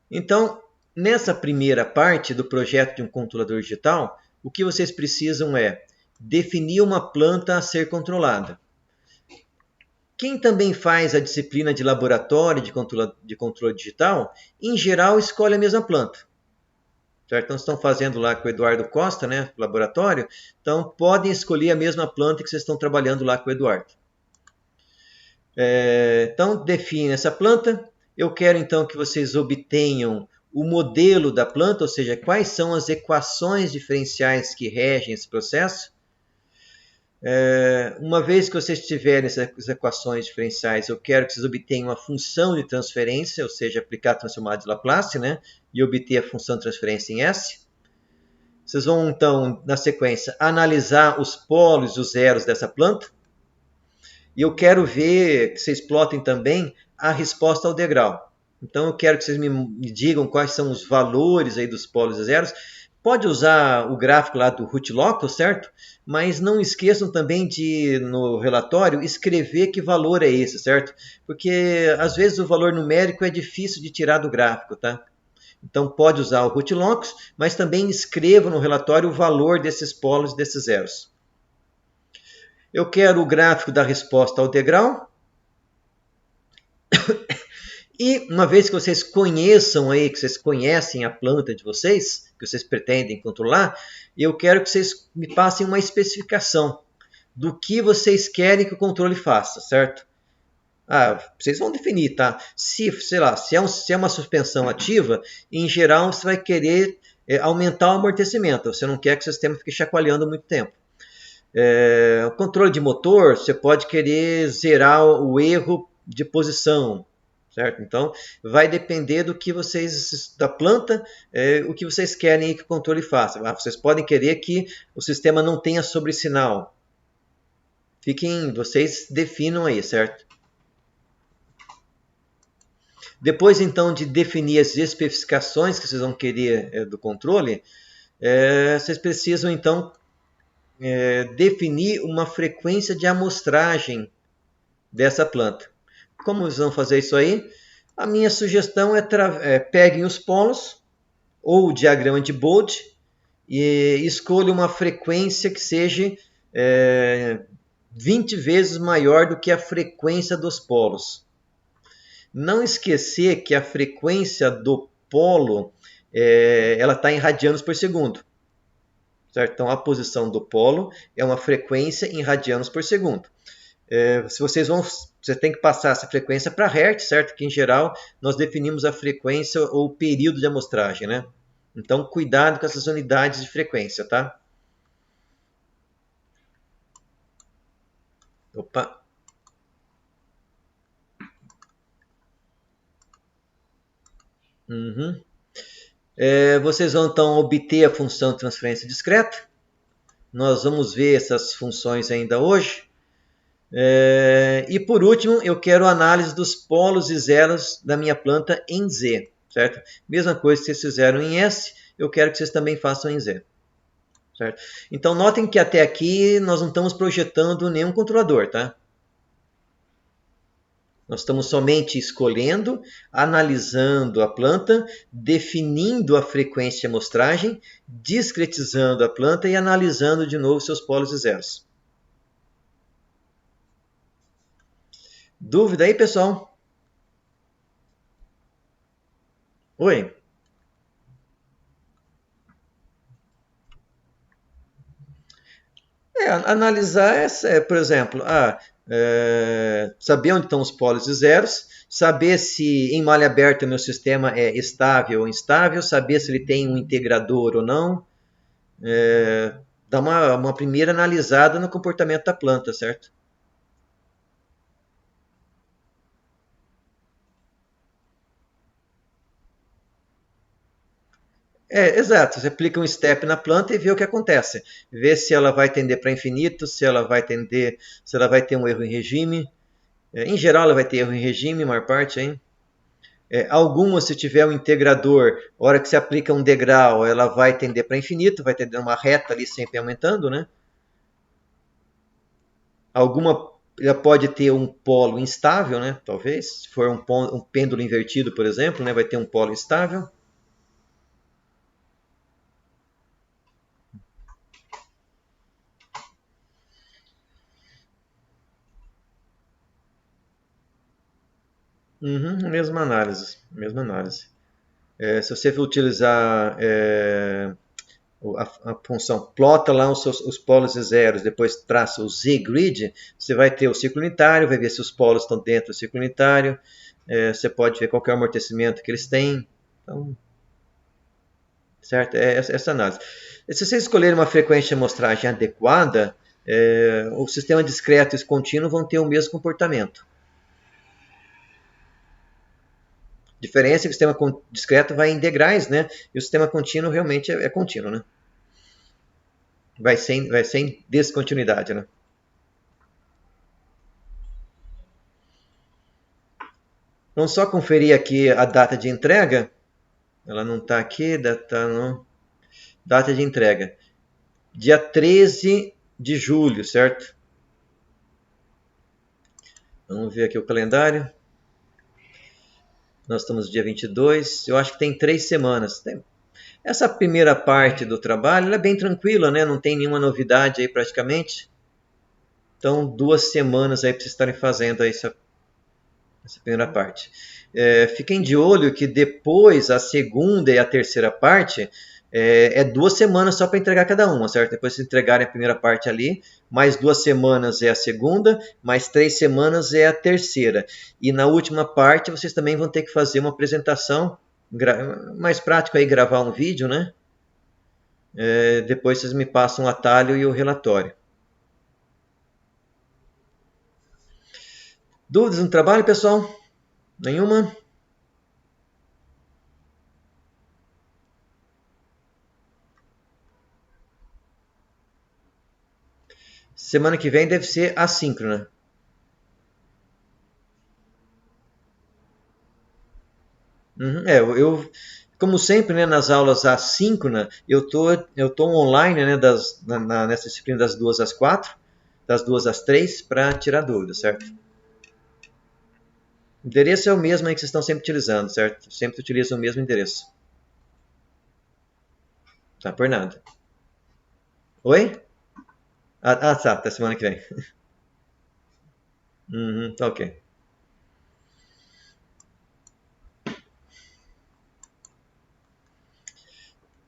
Então, nessa primeira parte do projeto de um controlador digital, o que vocês precisam é definir uma planta a ser controlada. Quem também faz a disciplina de laboratório de controle digital, em geral escolhe a mesma planta. Certo? Então, estão fazendo lá com o Eduardo Costa, né, laboratório, então podem escolher a mesma planta que vocês estão trabalhando lá com o Eduardo. Então, define essa planta. Eu quero então que vocês obtenham o modelo da planta, ou seja, quais são as equações diferenciais que regem esse processo. Uma vez que vocês tiverem essas equações diferenciais, eu quero que vocês obtenham a função de transferência, ou seja, aplicar a transformada de Laplace, né, e obter a função de transferência em S. Vocês vão então, na sequência, analisar os polos e os zeros dessa planta. E eu quero ver que vocês plotem também a resposta ao degrau. Então eu quero que vocês me digam quais são os valores aí dos polos e zeros. Pode usar o gráfico lá do root locus, certo? Mas não esqueçam também de, no relatório, escrever que valor é esse, certo? Porque às vezes o valor numérico é difícil de tirar do gráfico, tá? Então pode usar o root locus, mas também escreva no relatório o valor desses polos e desses zeros. Eu quero o gráfico da resposta ao degrau. E uma vez que vocês conheçam aí, que vocês conhecem a planta de vocês, que vocês pretendem controlar, eu quero que vocês me passem uma especificação do que vocês querem que o controle faça, certo? Vocês vão definir, tá? Se, sei lá, se é uma suspensão ativa, em geral você vai querer aumentar o amortecimento. Você não quer que o sistema fique chacoalhando muito tempo. O controle de motor, você pode querer zerar o erro de posição, certo? Então, vai depender do que vocês, da planta, o que vocês querem que o controle faça. Vocês podem querer que o sistema não tenha sobressinal. Vocês definam aí, certo? Depois, então, de definir as especificações que vocês vão querer do controle, vocês precisam, então, definir uma frequência de amostragem dessa planta. Como vocês vão fazer isso aí? A minha sugestão peguem os polos ou o diagrama de Bode e escolham uma frequência que seja 20 vezes maior do que a frequência dos polos. Não esquecer que a frequência do polo ela está em radianos por segundo. Certo? Então, a posição do polo é uma frequência em radianos por segundo. Você tem que passar essa frequência para Hertz, certo? Que em geral nós definimos a frequência ou o período de amostragem, né? Então, cuidado com essas unidades de frequência, tá? Opa! Vocês vão então obter a função de transferência discreta. Nós vamos ver essas funções ainda hoje. E por último, eu quero a análise dos polos e zeros da minha planta em Z, certo? Mesma coisa que vocês fizeram em S, eu quero que vocês também façam em Z. Certo? Então, notem que até aqui nós não estamos projetando nenhum controlador, tá? Nós estamos somente escolhendo, analisando a planta, definindo a frequência de amostragem, discretizando a planta e analisando de novo seus polos e zeros. Dúvida aí, pessoal? Oi? Analisar por exemplo, saber onde estão os polos e zeros, saber se em malha aberta o meu sistema é estável ou instável, saber se ele tem um integrador ou não. dar uma primeira analisada no comportamento da planta, certo? Exato. Você aplica um step na planta e vê o que acontece. Vê se ela vai tender para infinito, se ela vai tender, se ela vai ter um erro em regime. Em geral, ela vai ter erro em regime, a maior parte, hein? Algumas, se tiver um integrador, a hora que você aplica um degrau, ela vai tender para infinito, vai tender uma reta ali sempre aumentando, né? Alguma ela pode ter um polo instável, né? Talvez, se for um pêndulo invertido, por exemplo, né? Vai ter um polo instável. Uhum, mesma análise, mesma análise. Se você for utilizar a função plota lá os polos e zeros, depois traça o z-grid, você vai ter o ciclo unitário, vai ver se os polos estão dentro do ciclo unitário, você pode ver qual é o amortecimento que eles têm. Então, certo? É essa análise. Se vocês escolherem uma frequência de amostragem adequada, o sistema discreto e contínuo vão ter o mesmo comportamento. A diferença é que o sistema discreto vai em degraus, né? E o sistema contínuo realmente é contínuo, né? Vai sem descontinuidade, né? Vamos só conferir aqui a data de entrega. Ela não está aqui, data de entrega. Dia 13 de julho, certo? Vamos ver aqui o calendário. Nós estamos no dia 22. Eu acho que tem 3 semanas. Essa primeira parte do trabalho é bem tranquila, né? Não tem nenhuma novidade aí praticamente. Então, 2 semanas aí para vocês estarem fazendo aí essa primeira parte. Fiquem de olho que depois a segunda e a terceira parte 2 semanas só para entregar cada uma, certo? Depois de entregarem a primeira parte ali, mais 2 semanas é a segunda, mais 3 semanas é a terceira. E na última parte vocês também vão ter que fazer uma apresentação, mais prático aí gravar um vídeo, né? Depois vocês me passam o atalho e o relatório. Dúvidas no trabalho, pessoal? Nenhuma? Semana que vem deve ser assíncrona. Uhum, como sempre, né, nas aulas assíncrona, eu tô online, né, nessa disciplina das 2 às 4, das 2 às 3, para tirar dúvidas, certo? O endereço é o mesmo aí que vocês estão sempre utilizando, certo? Sempre utilizam o mesmo endereço. Tá por nada. Oi? Tá, até semana que vem. Uhum, tá ok.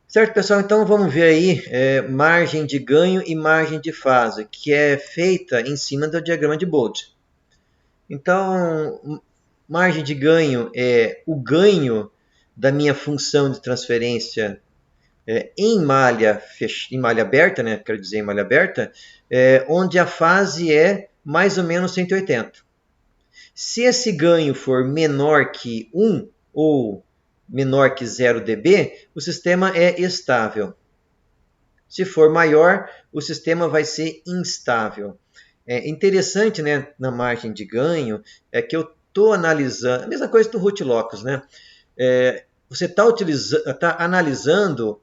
Certo, pessoal? Então vamos ver aí margem de ganho e margem de fase, que é feita em cima do diagrama de Bode. Então, margem de ganho é o ganho da minha função de transferência em malha aberta, né? Quero dizer em malha aberta, onde a fase é mais ou menos 180. Se esse ganho for menor que 1 ou menor que 0 dB, o sistema é estável. Se for maior, o sistema vai ser instável. É interessante, né, na margem de ganho, que eu estou analisando, a mesma coisa do root locus, né? Você está analisando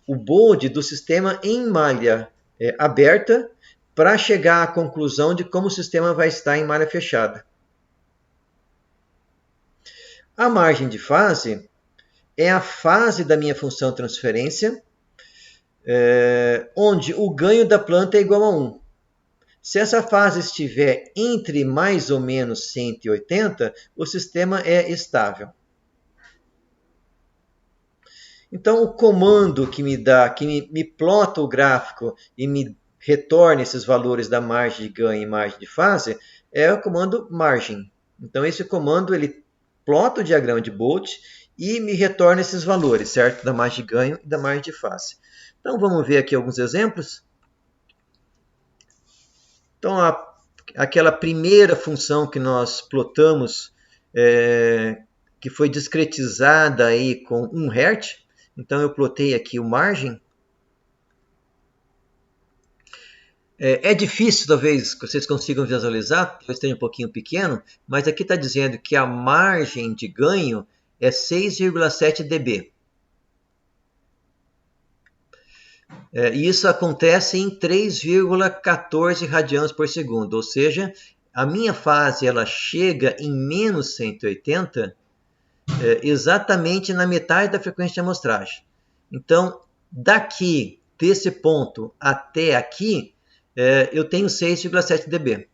o bode do sistema em malha aberta para chegar à conclusão de como o sistema vai estar em malha fechada. A margem de fase é a fase da minha função transferência, onde o ganho da planta é igual a 1. Se essa fase estiver entre mais ou menos 180, o sistema é estável. Então, o comando que me plota o gráfico e me retorna esses valores da margem de ganho e margem de fase, é o comando margin. Então, esse comando ele plota o diagrama de Bolt e me retorna esses valores, certo? Da margem de ganho e da margem de fase. Então vamos ver aqui alguns exemplos. Então aquela primeira função que nós plotamos, que foi discretizada aí com 1 Hz, então eu plotei aqui o margem. É difícil, talvez, que vocês consigam visualizar, talvez esteja um pouquinho pequeno, mas aqui está dizendo que a margem de ganho é 6,7 dB. E isso acontece em 3,14 radianos por segundo, ou seja, a minha fase ela chega em menos 180 exatamente na metade da frequência de amostragem. Então, daqui, desse ponto até aqui, eu tenho 6,7 dB.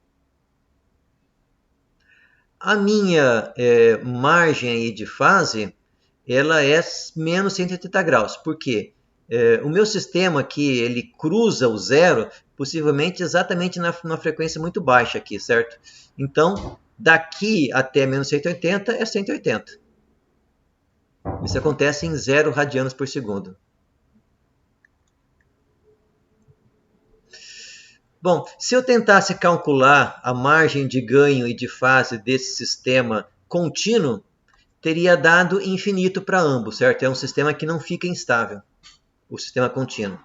A minha margem aí de fase, ela é menos 180 graus. Por quê? O meu sistema aqui, ele cruza o zero, possivelmente exatamente numa frequência muito baixa aqui, certo? Então, daqui até menos 180 é 180. Isso acontece em 0 radianos por segundo. Bom, se eu tentasse calcular a margem de ganho e de fase desse sistema contínuo, teria dado infinito para ambos, certo? É um sistema que não fica instável, o sistema contínuo.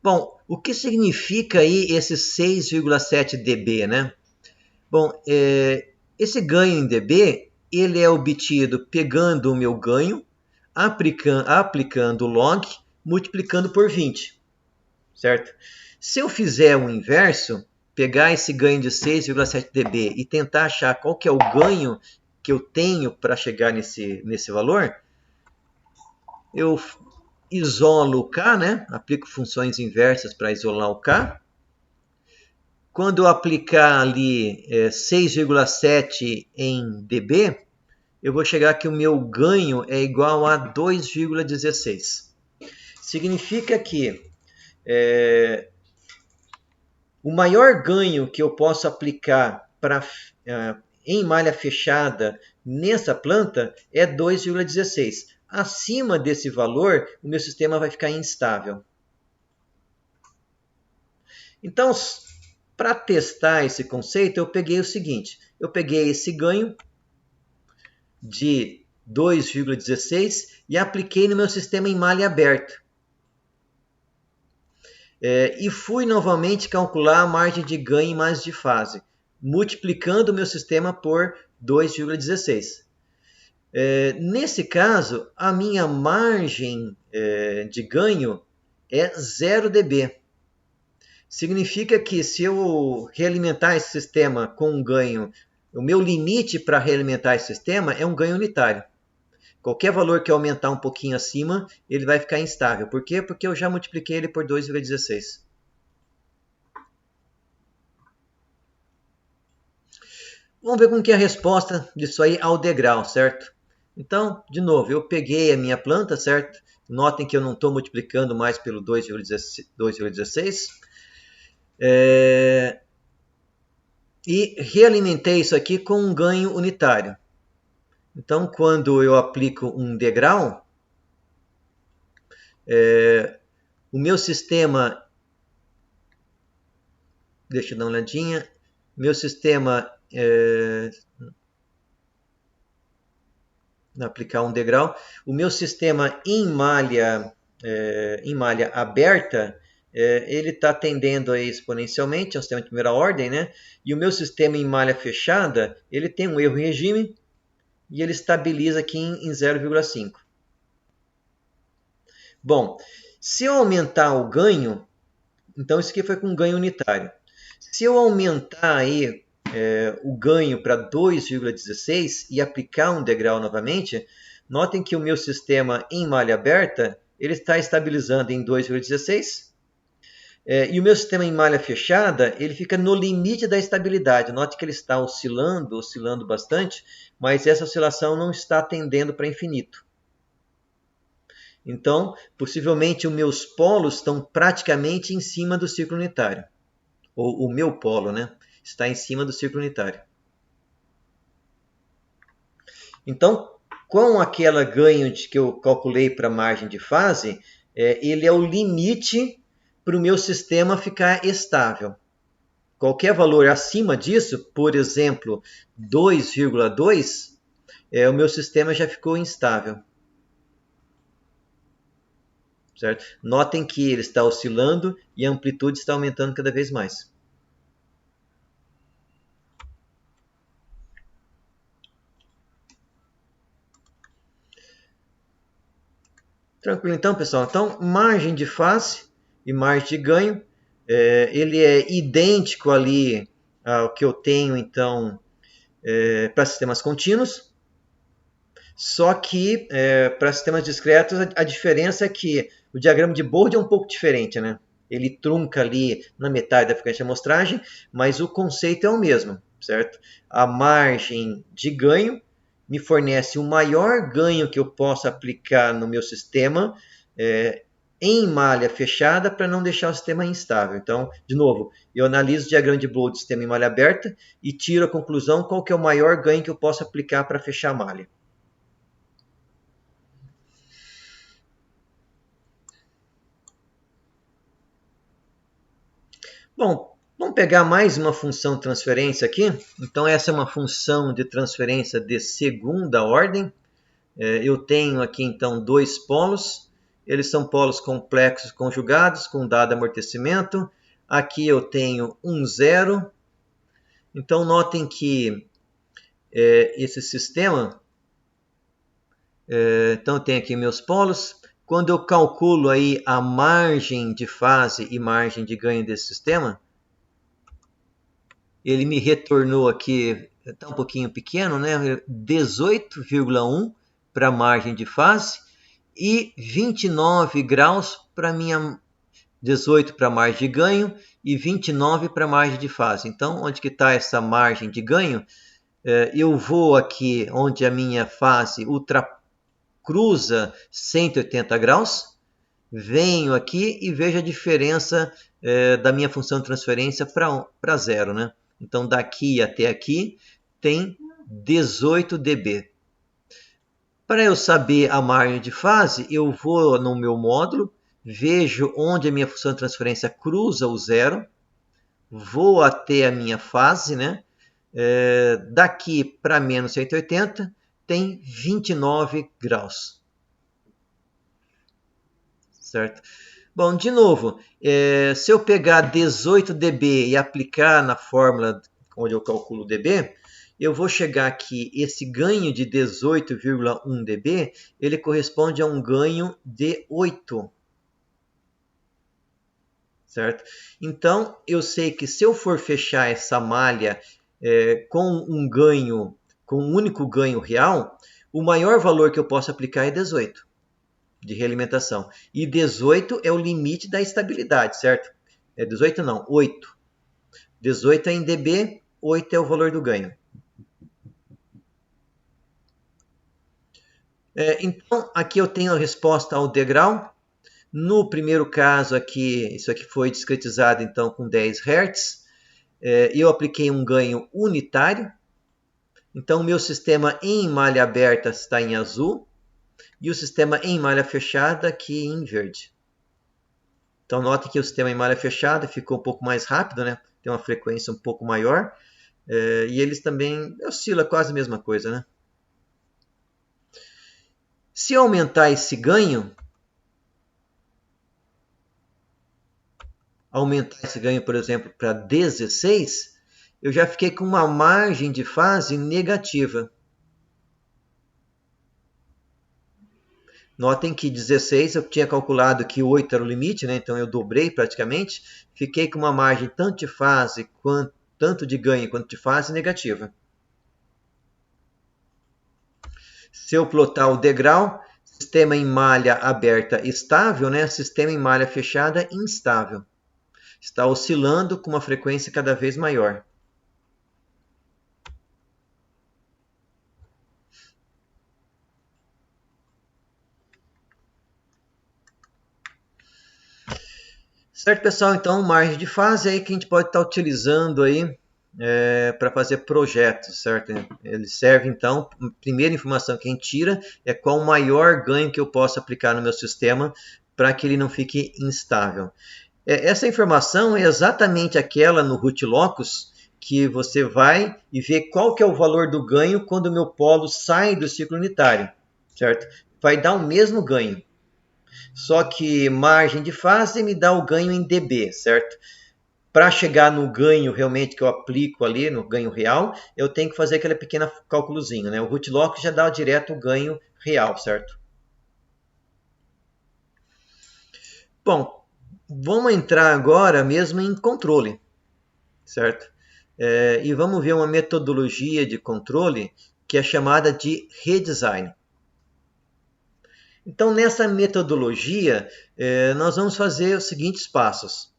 Bom, o que significa aí esse 6,7 dB, né? Bom, esse ganho em dB, ele é obtido pegando o meu ganho, aplicando o log, multiplicando por 20, certo? Se eu fizer o inverso, pegar esse ganho de 6,7 dB e tentar achar qual que é o ganho que eu tenho para chegar nesse valor, eu isolo o K, né? Aplico funções inversas para isolar o K. Quando eu aplicar ali 6,7 em dB, eu vou chegar que o meu ganho é igual a 2,16. Significa que o maior ganho que eu posso aplicar em malha fechada nessa planta é 2,16. Acima desse valor, o meu sistema vai ficar instável. Então, para testar esse conceito, eu peguei o seguinte. Eu peguei esse ganho de 2,16 e apliquei no meu sistema em malha aberta. E fui novamente calcular a margem de ganho em margem de fase, multiplicando o meu sistema por 2,16. Nesse caso, a minha margem de ganho é 0 dB. Significa que se eu realimentar esse sistema com um ganho, o meu limite para realimentar esse sistema é um ganho unitário. Qualquer valor que aumentar um pouquinho acima, ele vai ficar instável. Por quê? Porque eu já multipliquei ele por 2,16. Vamos ver como que é a resposta disso aí ao degrau, certo? Então, de novo, eu peguei a minha planta, certo? Notem que eu não estou multiplicando mais pelo 2,16. E realimentei isso aqui com um ganho unitário. Então, quando eu aplico um degrau, o meu sistema... Deixa eu dar uma olhadinha. Meu sistema... aplicar um degrau. O meu sistema em malha aberta, ele está tendendo aí exponencialmente, é um sistema de primeira ordem, né? E o meu sistema em malha fechada, ele tem um erro em regime e ele estabiliza aqui em 0,5. Bom, se eu aumentar o ganho, então isso aqui foi com ganho unitário. Se eu aumentar aí o ganho para 2,16 e aplicar um degrau novamente, notem que o meu sistema em malha aberta ele está estabilizando em 2,16 e o meu sistema em malha fechada ele fica no limite da estabilidade. Note que ele está oscilando bastante, mas essa oscilação não está tendendo para infinito. Então, possivelmente os meus polos estão praticamente em cima do círculo unitário. Ou o meu polo, né? Está em cima do círculo unitário. Então, Com aquela ganho que eu calculei para a margem de fase, ele é o limite para o meu sistema ficar estável. Qualquer valor acima disso, por exemplo, 2,2, o meu sistema já ficou instável. Certo? Notem que ele está oscilando e a amplitude está aumentando cada vez mais. Tranquilo então, pessoal. Então, margem de fase e margem de ganho, ele é idêntico ali ao que eu tenho, então, para sistemas contínuos. Só que, para sistemas discretos, a diferença é que o diagrama de Bode é um pouco diferente, né? Ele trunca ali na metade da frequência de amostragem, mas o conceito é o mesmo, certo? A margem de ganho me fornece o maior ganho que eu posso aplicar no meu sistema em malha fechada para não deixar o sistema instável. Então, de novo, eu analiso o diagrama de Bode do sistema em malha aberta e tiro a conclusão qual que é o maior ganho que eu posso aplicar para fechar a malha. Bom, vamos pegar mais uma função de transferência aqui. Então, essa é uma função de transferência de segunda ordem. Eu tenho aqui, então, dois polos. Eles são polos complexos conjugados com dado amortecimento. Aqui eu tenho um zero. Então, notem que esse sistema... então, eu tenho aqui meus polos. Quando eu calculo aí a margem de fase e margem de ganho desse sistema, ele me retornou aqui, está um pouquinho pequeno, né? 18,1 para a margem de fase e 29 graus para minha 18 para a margem de ganho e 29 para a margem de fase. Então, onde que está essa margem de ganho? Eu vou aqui onde a minha fase cruza 180 graus, venho aqui e vejo a diferença da minha função de transferência para zero, né? Então, daqui até aqui tem 18 dB. Para eu saber a margem de fase, eu vou no meu módulo, vejo onde a minha função de transferência cruza o zero, vou até a minha fase, né? Daqui para menos 180 tem 29 graus. Certo? Bom, de novo, se eu pegar 18 dB e aplicar na fórmula onde eu calculo dB, eu vou chegar aqui, esse ganho de 18,1 dB, ele corresponde a um ganho de 8. Certo? Então, eu sei que se eu for fechar essa malha com um único ganho real, o maior valor que eu posso aplicar é 18. De realimentação. E 18 é o limite da estabilidade, certo? 18 não, 8. 18 é em dB, 8 é o valor do ganho. Então, aqui eu tenho a resposta ao degrau. No primeiro caso aqui, isso aqui foi discretizado então com 10 Hz. Eu apliquei um ganho unitário. Então, o meu sistema em malha aberta está em azul. E o sistema em malha fechada aqui em verde. Então, notem que o sistema em malha fechada ficou um pouco mais rápido, né? Tem uma frequência um pouco maior. E eles também oscilam quase a mesma coisa, né? Se eu aumentar esse ganho, por exemplo, para 16, eu já fiquei com uma margem de fase negativa. Notem que 16 eu tinha calculado que 8 era o limite, né? Então eu dobrei praticamente. Fiquei com uma margem tanto de fase, tanto de ganho quanto de fase negativa. Se eu plotar o degrau, sistema em malha aberta estável, né? Sistema em malha fechada instável. Está oscilando com uma frequência cada vez maior. Certo, pessoal? Então, margem de fase aí que a gente pode estar utilizando aí para fazer projetos, certo? Ele serve, então, a primeira informação que a gente tira é qual o maior ganho que eu posso aplicar no meu sistema para que ele não fique instável. Essa informação é exatamente aquela no root locus que você vai e vê qual que é o valor do ganho quando o meu polo sai do ciclo unitário, certo? Vai dar o mesmo ganho. Só que margem de fase me dá o ganho em dB, certo? Para chegar no ganho realmente que eu aplico ali, no ganho real, eu tenho que fazer aquele pequeno cálculozinho, né? O root locus já dá direto o ganho real, certo? Bom, vamos entrar agora mesmo em controle, certo? E vamos ver uma metodologia de controle que é chamada de redesign. Então, nessa metodologia, nós vamos fazer os seguintes passos.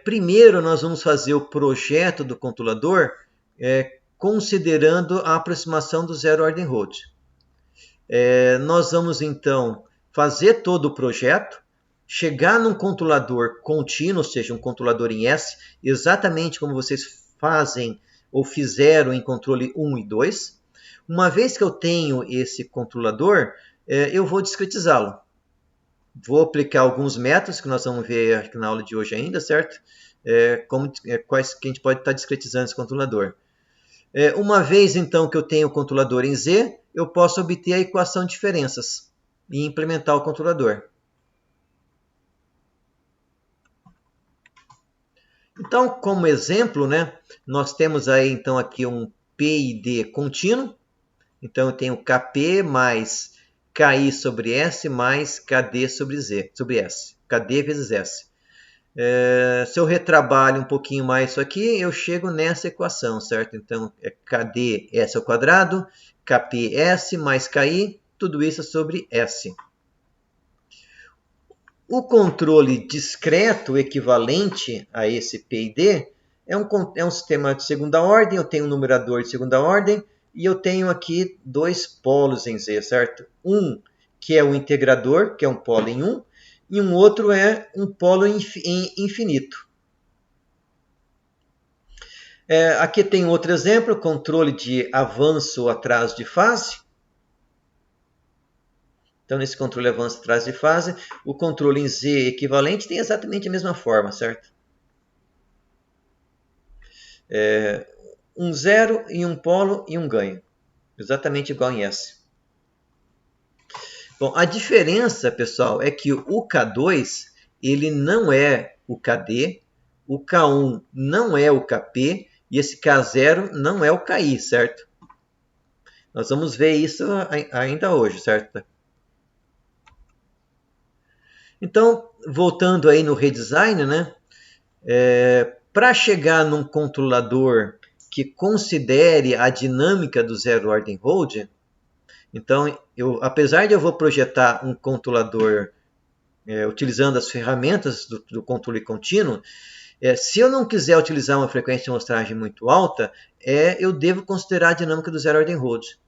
Primeiro, nós vamos fazer o projeto do controlador considerando a aproximação do zero ordem Rhodes. Nós vamos, então, fazer todo o projeto, chegar num controlador contínuo, ou seja, um controlador em S, exatamente como vocês fazem ou fizeram em controle 1 e 2. Uma vez que eu tenho esse controlador, eu vou discretizá-lo. Vou aplicar alguns métodos que nós vamos ver aqui na aula de hoje ainda, certo? Quais que a gente pode estar discretizando esse controlador. Uma vez, então, que eu tenho o controlador em Z, eu posso obter a equação de diferenças e implementar o controlador. Então, como exemplo, né, nós temos aí então aqui um PID contínuo. Então, eu tenho Kp mais Ki sobre S mais Kd sobre S. Kd vezes S. Se eu retrabalho um pouquinho mais isso aqui, eu chego nessa equação, certo? Então, é Kd S ao quadrado, Kps mais Ki, tudo isso sobre S. O controle discreto equivalente a esse PID é um sistema de segunda ordem, eu tenho um numerador de segunda ordem e eu tenho aqui dois polos em Z, certo? Um que é o integrador, que é um polo em 1, e um outro é um polo em infinito. Aqui tem outro exemplo, controle de avanço ou atraso de fase. Então, nesse controle avanço atraso de fase, o controle em Z equivalente tem exatamente a mesma forma, certo? Um zero e um polo e um ganho. Exatamente igual em S. Bom, a diferença, pessoal, é que o K2 ele não é o KD, o K1 não é o KP e esse K0 não é o KI, certo? Nós vamos ver isso ainda hoje, certo? Então, voltando aí no redesign, né? Para chegar num controlador que considere a dinâmica do zero ordem Rhodes, então, apesar de eu vou projetar um controlador utilizando as ferramentas do controle contínuo, se eu não quiser utilizar uma frequência de amostragem muito alta, eu devo considerar a dinâmica do zero ordem Rhodes,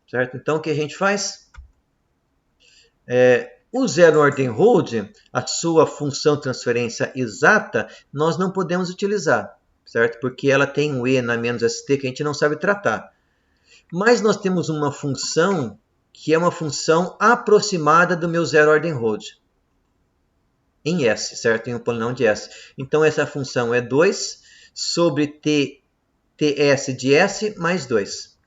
certo? Então, o que a gente faz? O zero ordem Rhodes, a sua função de transferência exata, nós não podemos utilizar, certo? Porque ela tem um E na menos ST que a gente não sabe tratar. Mas nós temos uma função que é uma função aproximada do meu zero ordem Rhodes. Em S, certo? Em um polinômio de S. Então, essa função é 2 sobre TS de S mais 2.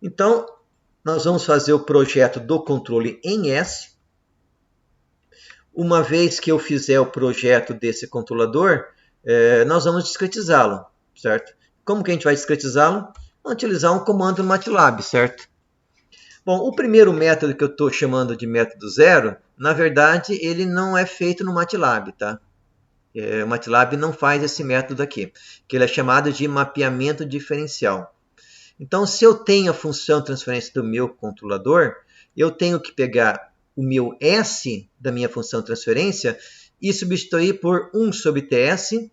Então, nós vamos fazer o projeto do controle em S. Uma vez que eu fizer o projeto desse controlador, nós vamos discretizá-lo, certo? Como que a gente vai discretizá-lo? Vamos utilizar um comando no MATLAB, certo? Bom, o primeiro método que eu estou chamando de método zero, na verdade, ele não é feito no MATLAB, tá? O MATLAB não faz esse método aqui, que ele é chamado de mapeamento diferencial. Então, se eu tenho a função de transferência do meu controlador, eu tenho que pegar o meu S da minha função de transferência e substituir por 1 sobre TS,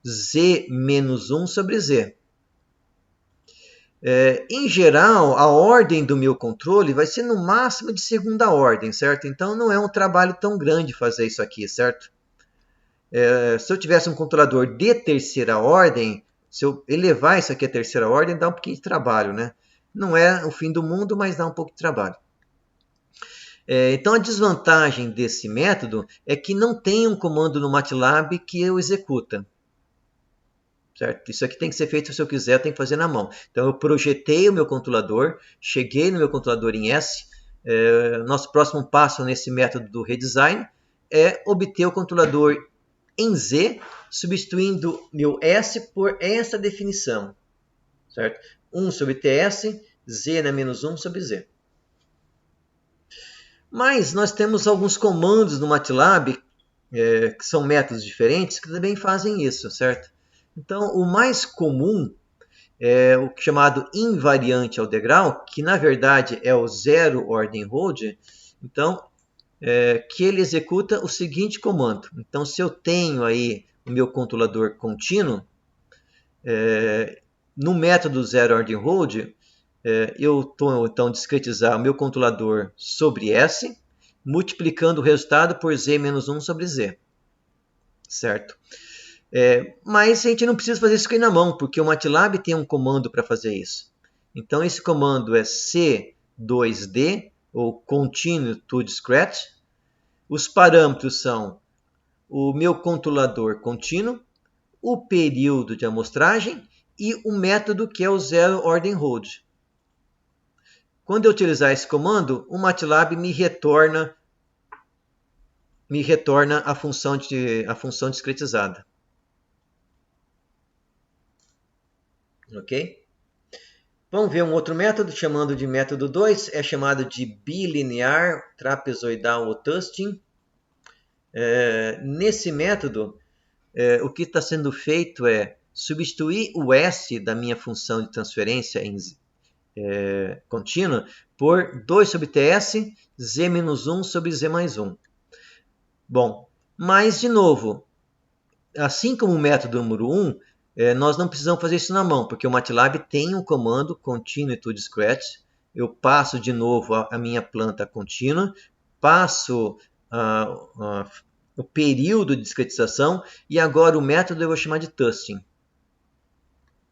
Z menos 1 sobre Z. Em geral, a ordem do meu controle vai ser no máximo de segunda ordem, certo? Então, não é um trabalho tão grande fazer isso aqui, certo? Se eu tivesse um controlador de terceira ordem, se eu elevar isso aqui a terceira ordem, dá um pouquinho de trabalho, né? Não é o fim do mundo, mas dá um pouco de trabalho. Então, a desvantagem desse método é que não tem um comando no MATLAB que o executa. Certo? Isso aqui tem que ser feito, se eu quiser, eu tenho que fazer na mão. Então, eu projetei o meu controlador, cheguei no meu controlador em S. Nosso próximo passo nesse método do redesign é obter o controlador em Z, substituindo meu S por essa definição. Certo? 1 sobre TS, Z na menos 1 sobre Z. Mas nós temos alguns comandos no MATLAB, que são métodos diferentes, que também fazem isso, certo? Então, o mais comum é o chamado invariante ao degrau, que na verdade é o zero ordem hold. Então, que ele executa o seguinte comando. Então, se eu tenho aí o meu controlador contínuo, no método zero ordem hold, eu estou então discretizar o meu controlador sobre S, multiplicando o resultado por Z menos 1 sobre Z. Certo? Mas a gente não precisa fazer isso aqui na mão, porque o MATLAB tem um comando para fazer isso. Então, esse comando é C2D, ou Continue to Discrete. Os parâmetros são o meu controlador contínuo, o período de amostragem e o método que é o zero ordem hold. Quando eu utilizar esse comando, o MATLAB me retorna a função discretizada. Ok? Vamos ver um outro método, chamando de método 2, é chamado de bilinear trapezoidal Autosting. Nesse método, o que está sendo feito é substituir o S da minha função de transferência contínua por 2 sobre TS, Z menos 1 sobre Z mais 1. Bom, mas de novo, assim como o método número 1, nós não precisamos fazer isso na mão, porque o MATLAB tem um comando Continue to Discrete. Eu passo de novo a minha planta contínua, passo o período de discretização e agora o método eu vou chamar de Tusting.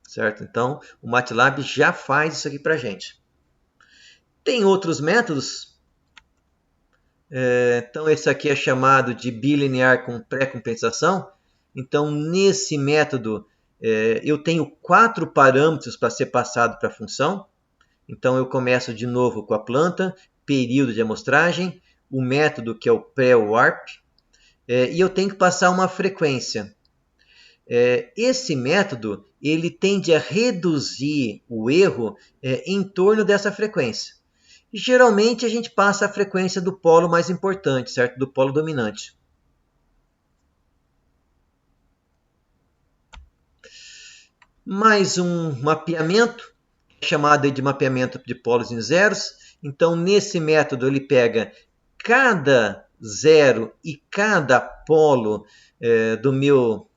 Certo? Então, o MATLAB já faz isso aqui para a gente. Tem outros métodos. Então, esse aqui é chamado de bilinear com pré-compensação. Então, nesse método, eu tenho 4 parâmetros para ser passado para a função. Então, eu começo de novo com a planta, período de amostragem, o método que é o pré-warp, e eu tenho que passar uma frequência. Esse método ele tende a reduzir o erro em torno dessa frequência. Geralmente, a gente passa a frequência do polo mais importante, certo? Do polo dominante. Mais um mapeamento, chamado de mapeamento de polos em zeros. Então, nesse método, ele pega cada zero e cada polo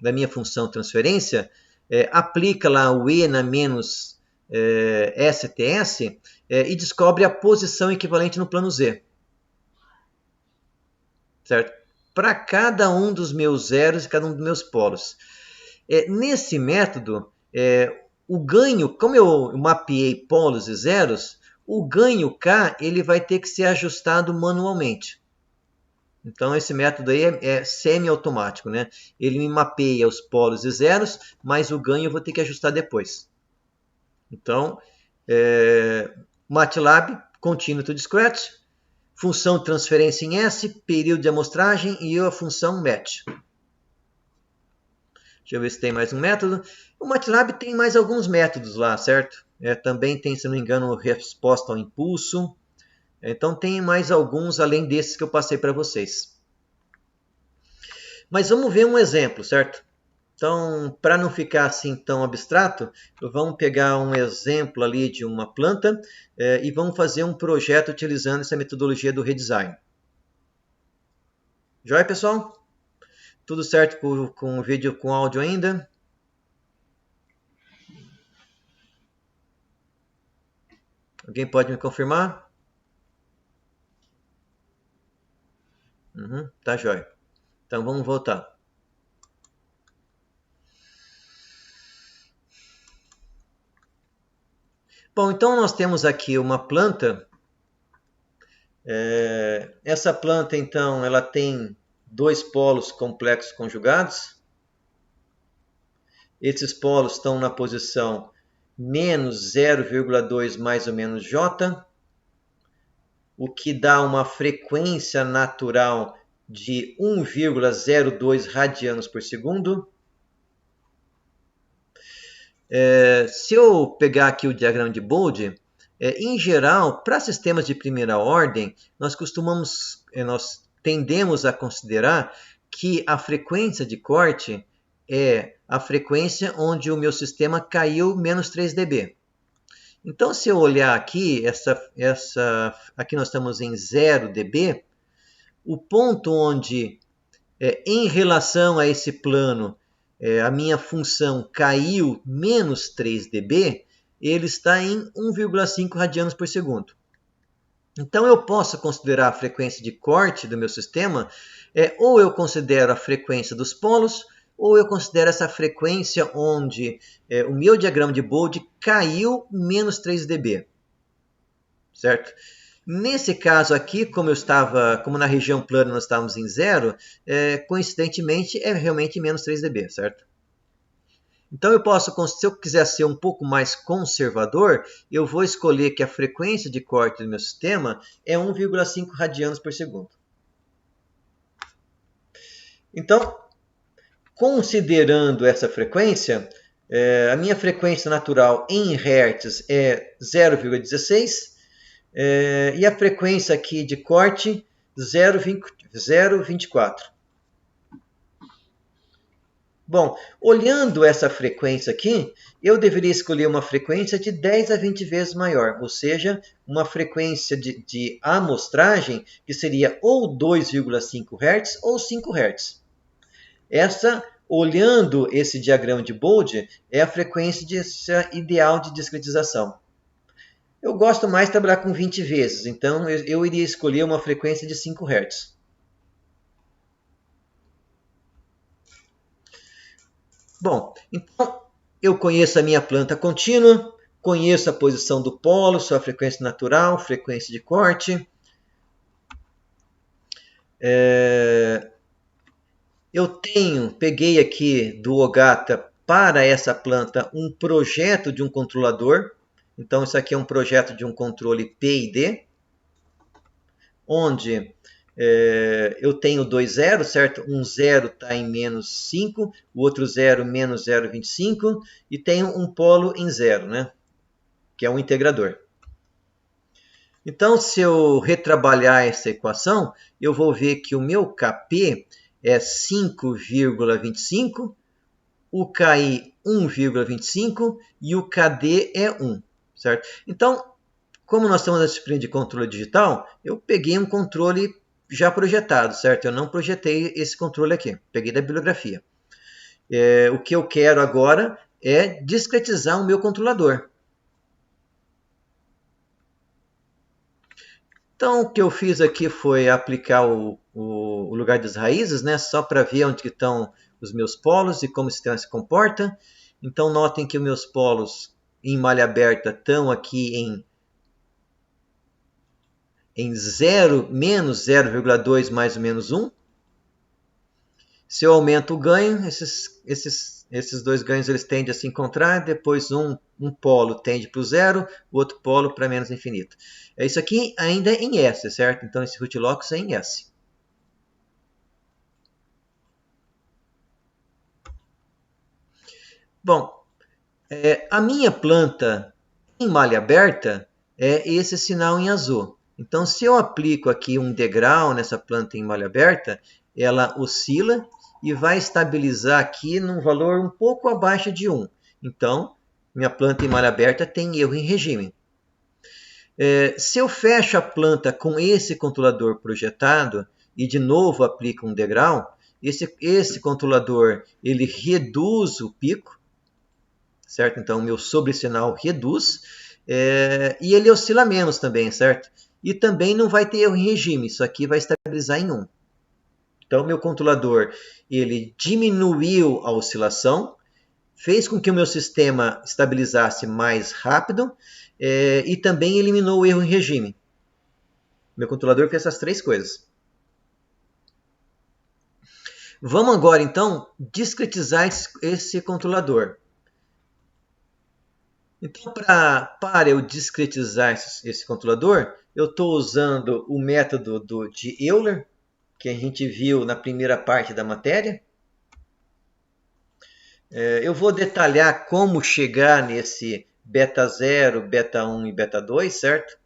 da minha função transferência, aplica lá o E na menos STS e descobre a posição equivalente no plano Z. Certo? Para cada um dos meus zeros e cada um dos meus polos. Nesse método, o ganho, como eu mapeei polos e zeros, o ganho K ele vai ter que ser ajustado manualmente. Então, esse método aí é semi-automático, né? Ele me mapeia os polos e zeros, mas o ganho eu vou ter que ajustar depois. Então, MATLAB, Continue to Discrete, função de transferência em S, período de amostragem e a função match. Deixa eu ver se tem mais um método. O MATLAB tem mais alguns métodos lá, certo? Também tem, se não me engano, resposta ao impulso. Então tem mais alguns além desses que eu passei para vocês. Mas vamos ver um exemplo, certo? Então, para não ficar assim tão abstrato, vamos pegar um exemplo ali de uma planta e vamos fazer um projeto utilizando essa metodologia do redesign. Joia, pessoal? Tudo certo com o vídeo com áudio ainda? Alguém pode me confirmar? Tá joia. Então vamos voltar. Bom, então nós temos aqui uma planta. Essa planta, então, ela tem dois polos complexos conjugados. Esses polos estão na posição menos 0,2 mais ou menos J, o que dá uma frequência natural de 1,02 radianos por segundo. Se eu pegar aqui o diagrama de Bode, em geral, para sistemas de primeira ordem, nós tendemos a considerar que a frequência de corte é a frequência onde o meu sistema caiu menos 3 dB. Então, se eu olhar aqui, aqui nós estamos em 0 dB, o ponto onde, em relação a esse plano, a minha função caiu menos 3 dB, ele está em 1,5 radianos por segundo. Então, eu posso considerar a frequência de corte do meu sistema, ou eu considero a frequência dos polos, ou eu considero essa frequência onde o meu diagrama de Bode caiu menos 3 dB. Certo? Nesse caso aqui, como na região plana nós estávamos em 0, coincidentemente é realmente menos 3 dB, certo? Então se eu quiser ser um pouco mais conservador, eu vou escolher que a frequência de corte do meu sistema é 1,5 radianos por segundo. Então, considerando essa frequência, a minha frequência natural em Hz é 0,16 e a frequência aqui de corte 0,24. Bom, olhando essa frequência aqui, eu deveria escolher uma frequência de 10 a 20 vezes maior, ou seja, uma frequência de amostragem que seria ou 2,5 Hz ou 5 Hz. Olhando esse diagrama de Bode, é a frequência ideal de discretização. Eu gosto mais de trabalhar com 20 vezes, então eu iria escolher uma frequência de 5 Hz. Bom, então eu conheço a minha planta contínua, conheço a posição do polo, sua frequência natural, frequência de corte. Eu peguei aqui do Ogata para essa planta um projeto de um controlador. Então isso aqui é um projeto de um controle PID, onde eu tenho dois zeros, certo? Um zero está em menos 5, o outro zero menos 0,25 e tenho um polo em zero, né? Que é um integrador. Então, se eu retrabalhar essa equação, eu vou ver que o meu Kp é 5,25, o Ki 1,25 e o Kd é 1, certo? Então, como nós estamos na disciplina de controle digital, eu peguei um controle já projetado, certo? Eu não projetei esse controle aqui, peguei da bibliografia. O que eu quero agora é discretizar o meu controlador. Então, o que eu fiz aqui foi aplicar o lugar das raízes, né? Só para ver onde estão os meus polos e como o sistema se comporta. Então, notem que os meus polos em malha aberta estão aqui em 0, menos 0,2 mais ou menos 1. Se eu aumento o ganho, esses dois ganhos eles tendem a se encontrar, depois um polo tende para o zero, o outro polo para menos infinito. Isso aqui ainda é em S, certo? Então esse root locus é em S. Bom, a minha planta em malha aberta é esse sinal em azul. Então, se eu aplico aqui um degrau nessa planta em malha aberta, ela oscila e vai estabilizar aqui num valor um pouco abaixo de 1. Então, minha planta em malha aberta tem erro em regime. Se eu fecho a planta com esse controlador projetado e de novo aplico um degrau, esse controlador ele reduz o pico, certo? Então, o meu sobresinal reduz e ele oscila menos também, certo? E também não vai ter erro em regime, isso aqui vai estabilizar em 1. Então, meu controlador ele diminuiu a oscilação, fez com que o meu sistema estabilizasse mais rápido e também eliminou o erro em regime. Meu controlador fez essas 3 coisas. Vamos agora, então, discretizar esse controlador. Então, para eu discretizar esse controlador, eu estou usando o método de Euler, que a gente viu na primeira parte da matéria. Eu vou detalhar como chegar nesse beta 0, beta 1 e beta 2, certo?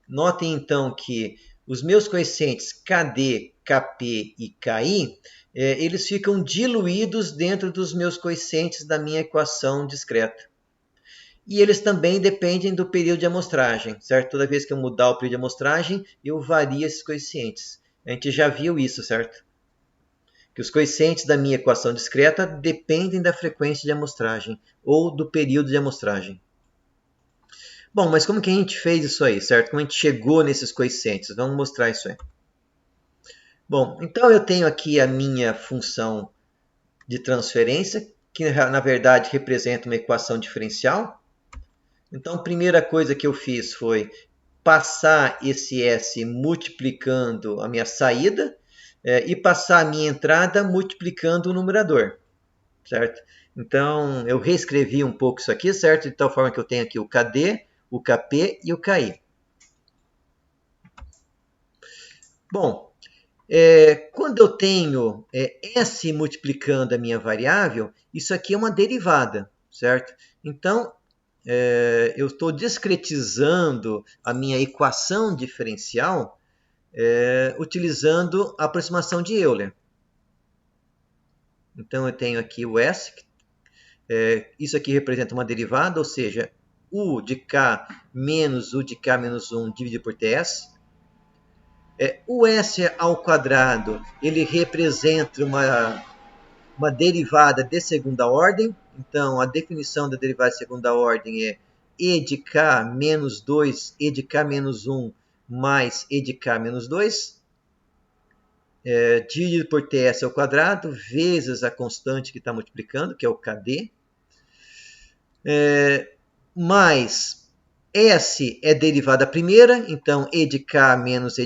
Notem então que os meus coeficientes KD, KP e KI, eles ficam diluídos dentro dos meus coeficientes da minha equação discreta. E eles também dependem do período de amostragem, certo? Toda vez que eu mudar o período de amostragem, eu vario esses coeficientes. A gente já viu isso, certo? Que os coeficientes da minha equação discreta dependem da frequência de amostragem ou do período de amostragem. Bom, mas como que a gente fez isso aí, certo? Como a gente chegou nesses coeficientes? Vamos mostrar isso aí. Bom, então eu tenho aqui a minha função de transferência, que na verdade representa uma equação diferencial. Então, a primeira coisa que eu fiz foi passar esse S multiplicando a minha saída e passar a minha entrada multiplicando o numerador, certo? Então, eu reescrevi um pouco isso aqui, certo? De tal forma que eu tenho aqui o KD, o KP e o KI. Bom, quando eu tenho S multiplicando a minha variável, isso aqui é uma derivada, certo? Então, eu estou discretizando a minha equação diferencial utilizando a aproximação de Euler. Então, eu tenho aqui o S, isso aqui representa uma derivada, ou seja, U de K menos U de K menos 1 dividido por TS. O S ao quadrado, ele representa uma derivada de segunda ordem. Então, a definição da derivada de segunda ordem é e de k menos 2, e de k menos 1, mais e de k menos 2, dividido por ts ao quadrado, vezes a constante que está multiplicando, que é o kd, mais S é derivada primeira, então e de k menos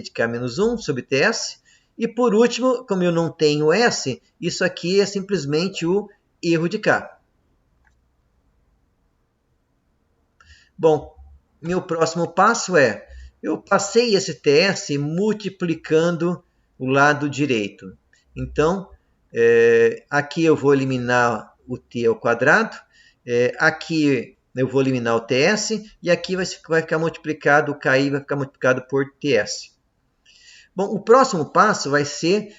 1 sobre ts. E por último, como eu não tenho S, isso aqui é simplesmente o erro de K. Bom, meu próximo passo é, eu passei esse TS multiplicando o lado direito. Então, aqui eu vou eliminar o T ao quadrado, aqui eu vou eliminar o TS, e aqui vai ficar multiplicado, o KI vai ficar multiplicado por TS. Bom, o próximo passo vai ser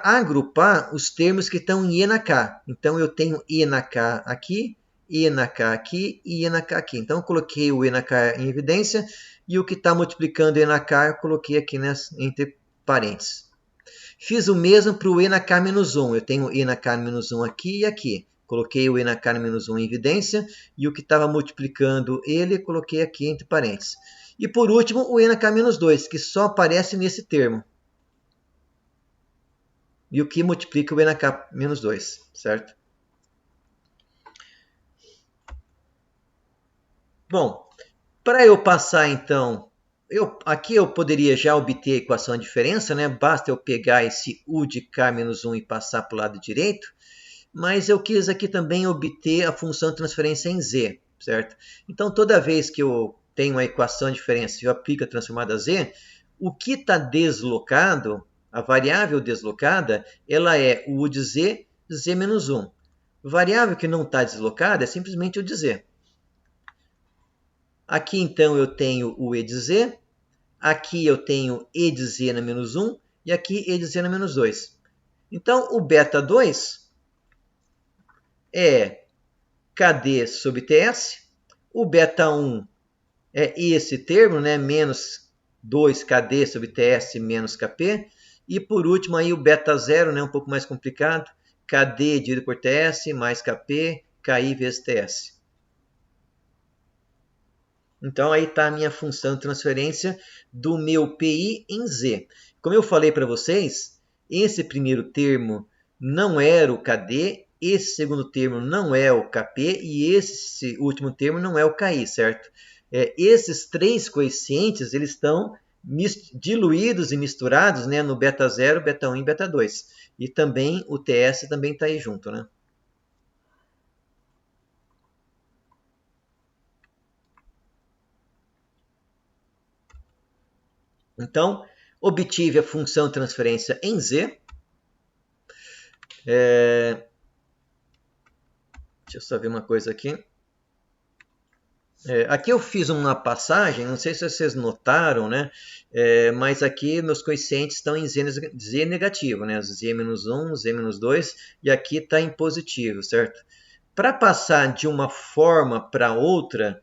agrupar os termos que estão em E na K. Então, eu tenho E na K aqui, E na K aqui e E na K aqui. Então, eu coloquei o E na K em evidência e o que está multiplicando E na K eu coloquei aqui entre parênteses. Fiz o mesmo para o E na K menos 1. Eu tenho E na K menos 1 aqui e aqui. Coloquei o E na K menos 1 em evidência e o que estava multiplicando ele coloquei aqui entre parênteses. E por último, o E na K menos 2, que só aparece nesse termo. E o que multiplica o E na K menos 2, certo? Bom, para eu passar então, aqui eu poderia já obter a equação de diferença, né? Basta eu pegar esse U de K menos 1 e passar para o lado direito. Mas eu quis aqui também obter a função de transferência em Z, certo? Então, toda vez que eu tenho uma equação de diferença e eu aplico a transformada Z, o que está deslocado, a variável deslocada, ela é o U de Z, Z menos 1. Variável que não está deslocada é simplesmente o de Z. Aqui, então, eu tenho o E de Z, aqui eu tenho E de Z na menos 1, e aqui E de Z na menos 2. Então, o beta 2 é KD sobre TS. O beta 1 é esse termo, né? Menos 2KD sobre TS menos KP. E por último, aí o beta 0, né? Um pouco mais complicado. KD dividido por TS mais KP, KI vezes TS. Então, aí está a minha função de transferência do meu PI em Z. Como eu falei para vocês, esse primeiro termo não era o KD, esse segundo termo não é o Kp e esse último termo não é o Ki, certo? Esses três coeficientes eles estão diluídos e misturados, né, no beta 0, beta 1 e beta 2. E também o TS também está aí junto, né? Então, obtive a função de transferência em Z. Deixa eu só ver uma coisa aqui. Aqui eu fiz uma passagem, não sei se vocês notaram, né? Mas aqui meus coeficientes estão em Z negativo, né? Z-1, Z-2, e aqui está em positivo, certo? Para passar de uma forma para outra,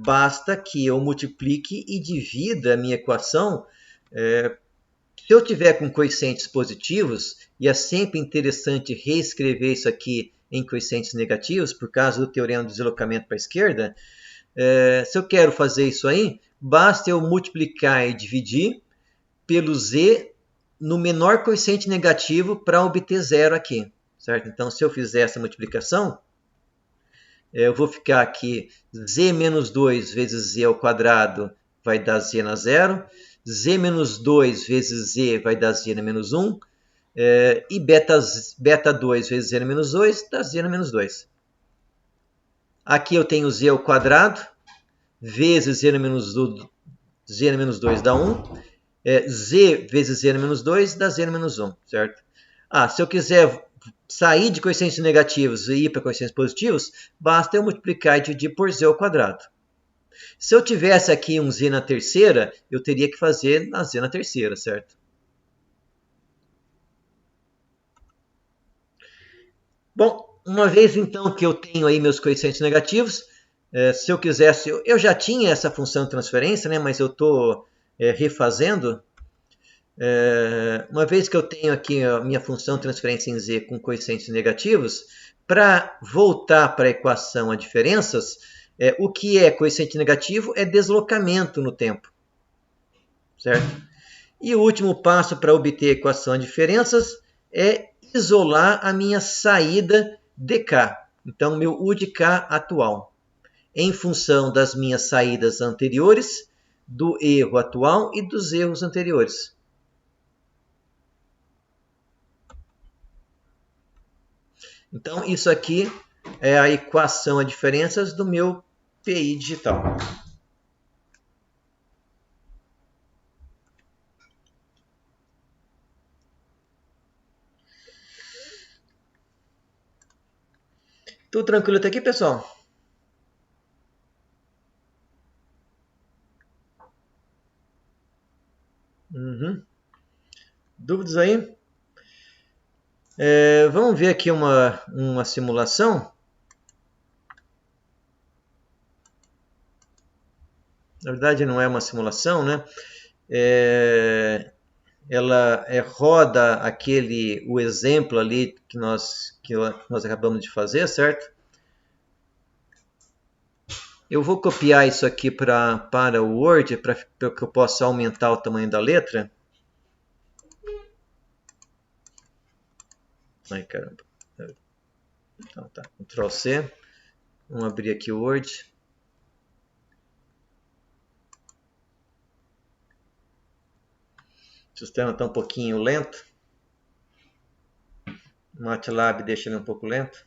basta que eu multiplique e divida a minha equação. Se eu tiver com coeficientes positivos, e é sempre interessante reescrever isso aqui em coeficientes negativos, por causa do teorema do deslocamento para a esquerda, se eu quero fazer isso aí, basta eu multiplicar e dividir pelo z no menor coeficiente negativo para obter zero aqui, certo? Então, se eu fizer essa multiplicação, eu vou ficar aqui z menos 2 vezes z ao quadrado vai dar z na zero, z menos 2 vezes z vai dar z na menos 1, e beta 2 vezes z na menos 2 dá z na menos 2. Aqui eu tenho z ao quadrado, vezes z na menos 2 dá 1. Z vezes z na menos 2 dá z na menos 1, certo? Se eu quiser sair de coeficientes negativos e ir para coeficientes positivos, basta eu multiplicar e dividir por z ao quadrado. Se eu tivesse aqui um z na terceira, eu teria que fazer na z na terceira, certo? Bom, uma vez então que eu tenho aí meus coeficientes negativos, se eu quisesse, eu já tinha essa função de transferência, né, mas eu estou refazendo. Uma vez que eu tenho aqui a minha função de transferência em z com coeficientes negativos, para voltar para a equação a diferenças, o que é coeficiente negativo é deslocamento no tempo, certo? E o último passo para obter a equação de diferenças é isolar a minha saída de K. Então, meu U de K atual, em função das minhas saídas anteriores, do erro atual e dos erros anteriores. Então, isso aqui é a equação a diferenças do meu PI digital. Tudo tranquilo até aqui, pessoal? Uhum. Dúvidas aí? Vamos ver aqui uma simulação. Na verdade, não é uma simulação, né? Ela roda o exemplo ali que nós acabamos de fazer, certo? Eu vou copiar isso aqui para o Word, para que eu possa aumentar o tamanho da letra. Ai, caramba. Então tá, Ctrl C. Vamos abrir aqui o Word. O sistema está um pouquinho lento. O MATLAB deixa ele um pouco lento.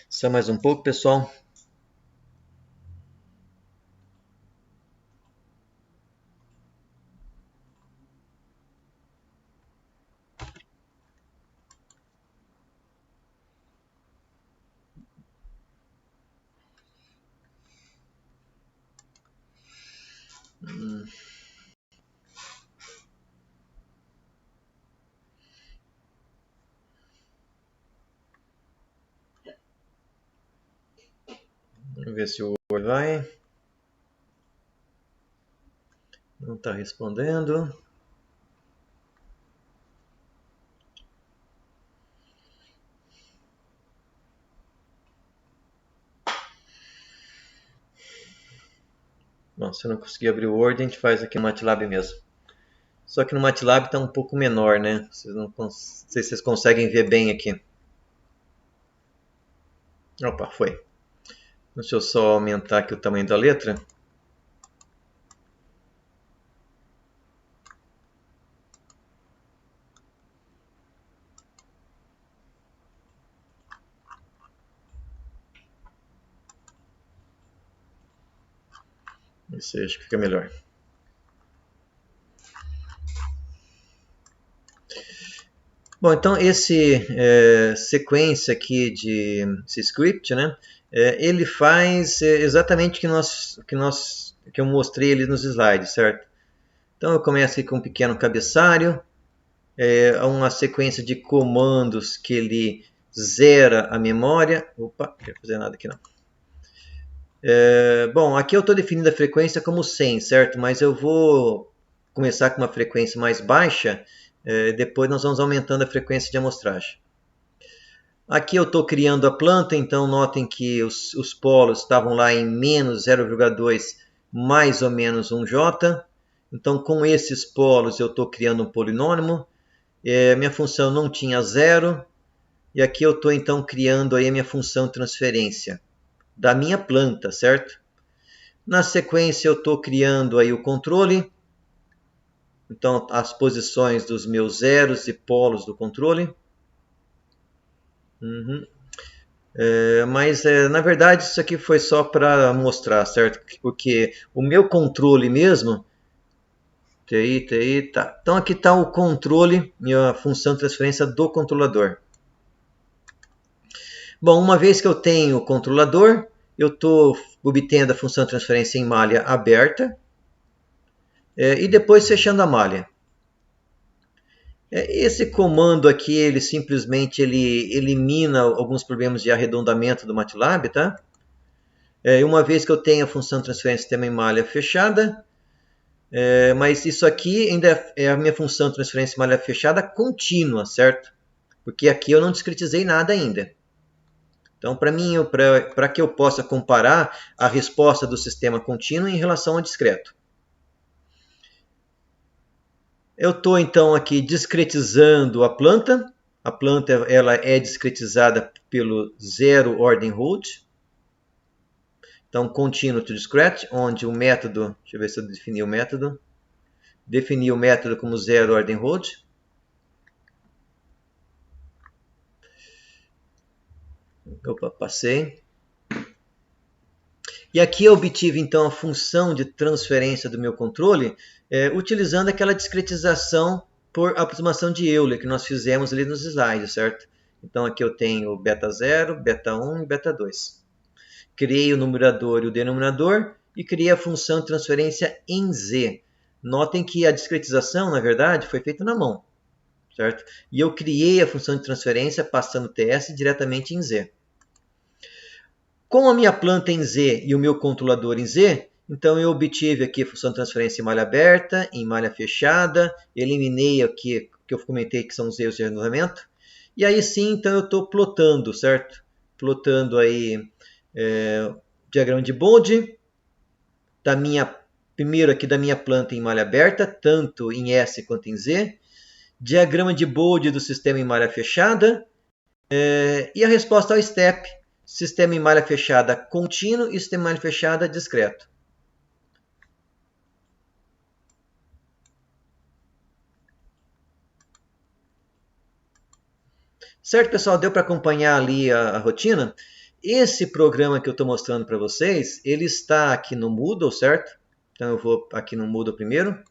Só mais um pouco, pessoal. Vamos ver se o Word vai. Não está respondendo. Bom, se eu não conseguir abrir o Word, a gente faz aqui no MATLAB mesmo. Só que no MATLAB está um pouco menor, né? Não sei se vocês conseguem ver bem aqui. Opa, foi. Deixa eu só aumentar aqui o tamanho da letra. Isso aí acho que fica melhor. Bom, então esse sequência aqui de esse script, né? Ele faz exatamente o que eu mostrei ali nos slides, certo? Então eu começo aqui com um pequeno cabeçalho, uma sequência de comandos que ele zera a memória. Opa, não quero fazer nada aqui não. Bom, aqui eu estou definindo a frequência como 100, certo? Mas eu vou começar com uma frequência mais baixa, depois nós vamos aumentando a frequência de amostragem. Aqui eu estou criando a planta, então notem que os polos estavam lá em menos 0,2 mais ou menos 1j. Então com esses polos eu estou criando um polinômio. Minha função não tinha zero. E aqui eu estou então criando aí a minha função de transferência da minha planta, certo? Na sequência eu estou criando aí o controle. Então as posições dos meus zeros e polos do controle. Mas na verdade isso aqui foi só para mostrar, certo? Porque o meu controle mesmo, TI, tá. Então aqui está o controle, minha função de transferência do controlador. Bom, uma vez que eu tenho o controlador, eu estou obtendo a função de transferência em malha aberta e depois fechando a malha. Esse comando aqui, ele simplesmente elimina alguns problemas de arredondamento do MATLAB, tá? Uma vez que eu tenho a função de transferência sistema em malha fechada, mas isso aqui ainda é a minha função de transferência em malha fechada contínua, certo? Porque aqui eu não discretizei nada ainda. Então, para que eu possa comparar a resposta do sistema contínuo em relação ao discreto. Eu estou então aqui discretizando a planta. A planta ela é discretizada pelo zero ordem hold. Então, continuo to discrete, onde o método, deixa eu ver se eu defini o método. Defini o método como zero ordem hold. Opa, passei. E aqui eu obtive então a função de transferência do meu controle utilizando aquela discretização por aproximação de Euler que nós fizemos ali nos slides, certo? Então aqui eu tenho beta 0, beta 1 e beta 2. Criei o numerador e o denominador e criei a função de transferência em Z. Notem que a discretização, na verdade, foi feita na mão, certo? E eu criei a função de transferência passando TS diretamente em Z. Com a minha planta em Z e o meu controlador em Z, então eu obtive aqui a função de transferência em malha aberta, em malha fechada, eliminei aqui o que eu comentei que são os erros de arredondamento, e aí sim, então eu estou plotando, certo? Plotando aí diagrama de Bode, primeiro aqui da minha planta em malha aberta, tanto em S quanto em Z, diagrama de Bode do sistema em malha fechada, e a resposta ao STEP, sistema em malha fechada contínuo e sistema em malha fechada discreto. Certo, pessoal? Deu para acompanhar ali a rotina? Esse programa que eu estou mostrando para vocês, ele está aqui no Moodle, certo? Então eu vou aqui no Moodle primeiro.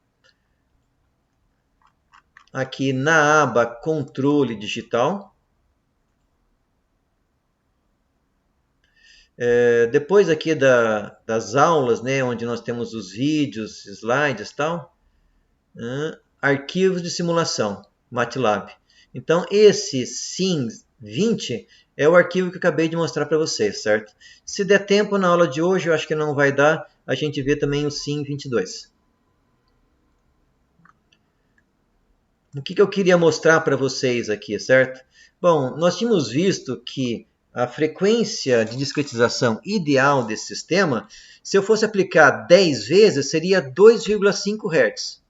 Aqui na aba Controle Digital. Depois aqui das aulas, né, onde nós temos os vídeos, slides e tal, arquivos de simulação, MATLAB. Então, esse SIM20 é o arquivo que eu acabei de mostrar para vocês, certo? Se der tempo na aula de hoje, eu acho que não vai dar, a gente vê também o SIM22. O que eu queria mostrar para vocês aqui, certo? Bom, nós tínhamos visto que a frequência de discretização ideal desse sistema, se eu fosse aplicar 10 vezes, seria 2,5 Hz,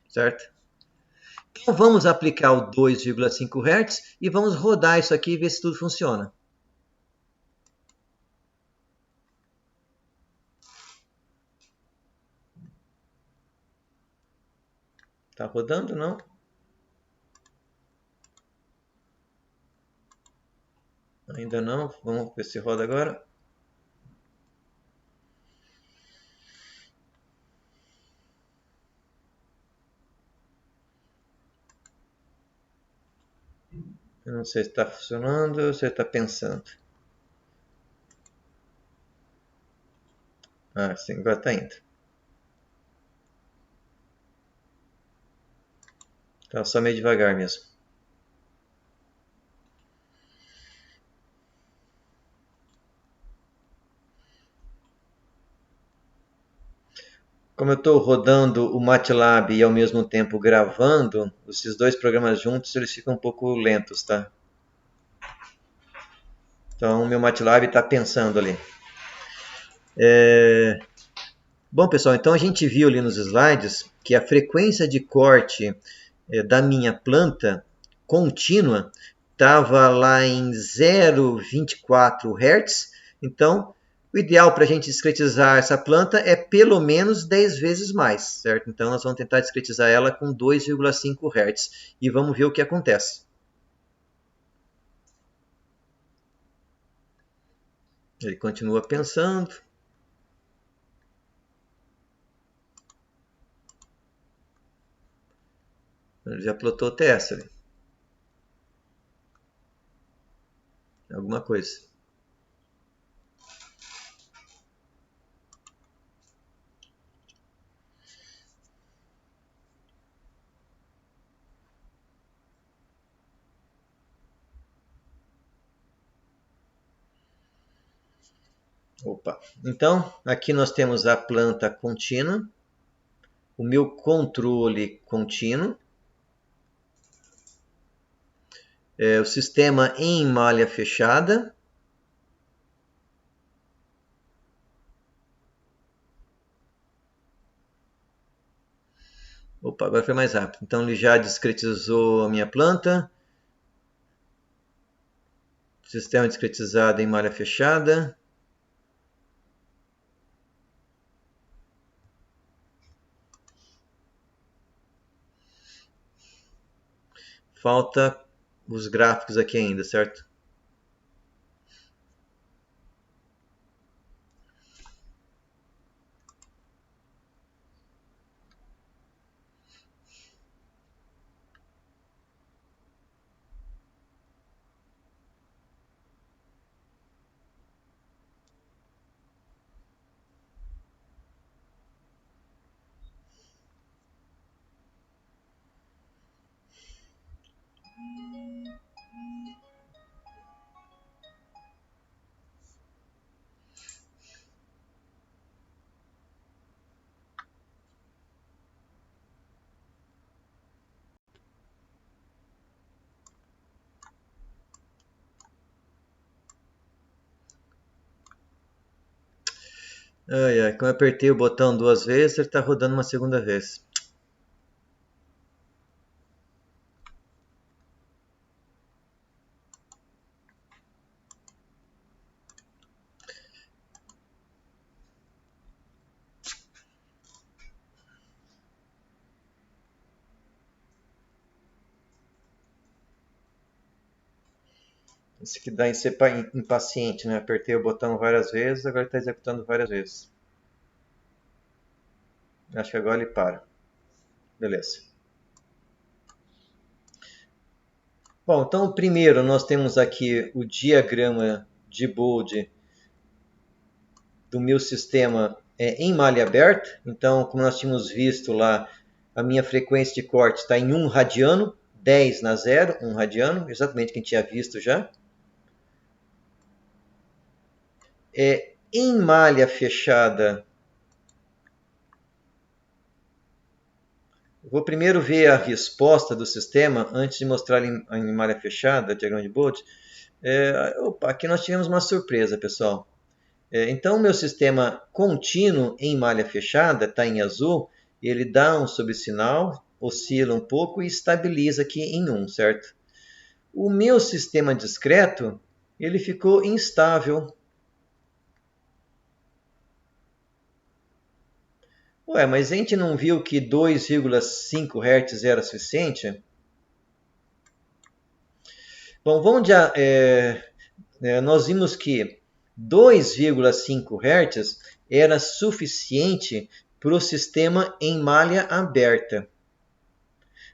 certo? Então vamos aplicar o 2,5 Hz e vamos rodar isso aqui e ver se tudo funciona. Está rodando, não? Ainda não. Vamos ver se roda agora. Eu não sei se está funcionando ou se está pensando. Ah, sim, agora está indo. Está só meio devagar mesmo. Como eu estou rodando o MATLAB e ao mesmo tempo gravando, esses dois programas juntos eles ficam um pouco lentos, tá? Então o meu MATLAB está pensando ali. Bom, pessoal, então a gente viu ali nos slides que a frequência de corte da minha planta contínua estava lá em 0,24 Hz. Então, o ideal para a gente discretizar essa planta é pelo menos 10 vezes mais, certo? Então, nós vamos tentar discretizar ela com 2,5 Hz e vamos ver o que acontece. Ele continua pensando. Ele já plotou o teste ali. Alguma coisa. Opa. Então, aqui nós temos a planta contínua, o meu controle contínuo, o sistema em malha fechada. Opa, agora foi mais rápido. Então ele já discretizou a minha planta. Sistema discretizado em malha fechada. Falta os gráficos aqui ainda, certo? Ai, ai, como eu apertei o botão duas vezes, ele está rodando uma segunda vez. Isso que dá em ser impaciente, né? Apertei o botão várias vezes, agora está executando várias vezes. Acho que agora ele para. Beleza. Bom, então primeiro nós temos aqui o diagrama de Bode do meu sistema em malha aberta. Então, como nós tínhamos visto lá, a minha frequência de corte está em 1 radiano, 10 na 0, 1 radiano, exatamente o que a gente tinha visto já. Em malha fechada, vou primeiro ver a resposta do sistema antes de mostrar em malha fechada, diagrama de Bode. Aqui nós tivemos uma surpresa, pessoal. Então, o meu sistema contínuo em malha fechada está em azul, ele dá um subsinal, oscila um pouco e estabiliza aqui em 1, certo? O meu sistema discreto, ele ficou instável. Ué, mas a gente não viu que 2,5 Hz era suficiente? Bom, nós vimos que 2,5 Hz era suficiente para o sistema em malha aberta.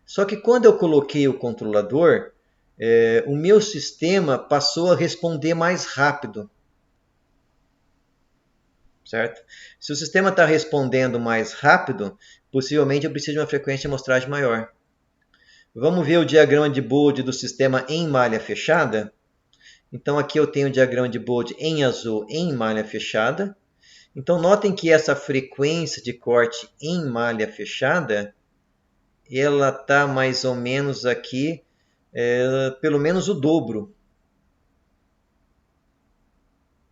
Só que quando eu coloquei o controlador, o meu sistema passou a responder mais rápido. Certo? Se o sistema está respondendo mais rápido, possivelmente eu preciso de uma frequência de amostragem maior. Vamos ver o diagrama de Bode do sistema em malha fechada? Então aqui eu tenho o diagrama de Bode em azul em malha fechada. Então notem que essa frequência de corte em malha fechada, ela está mais ou menos aqui, pelo menos o dobro.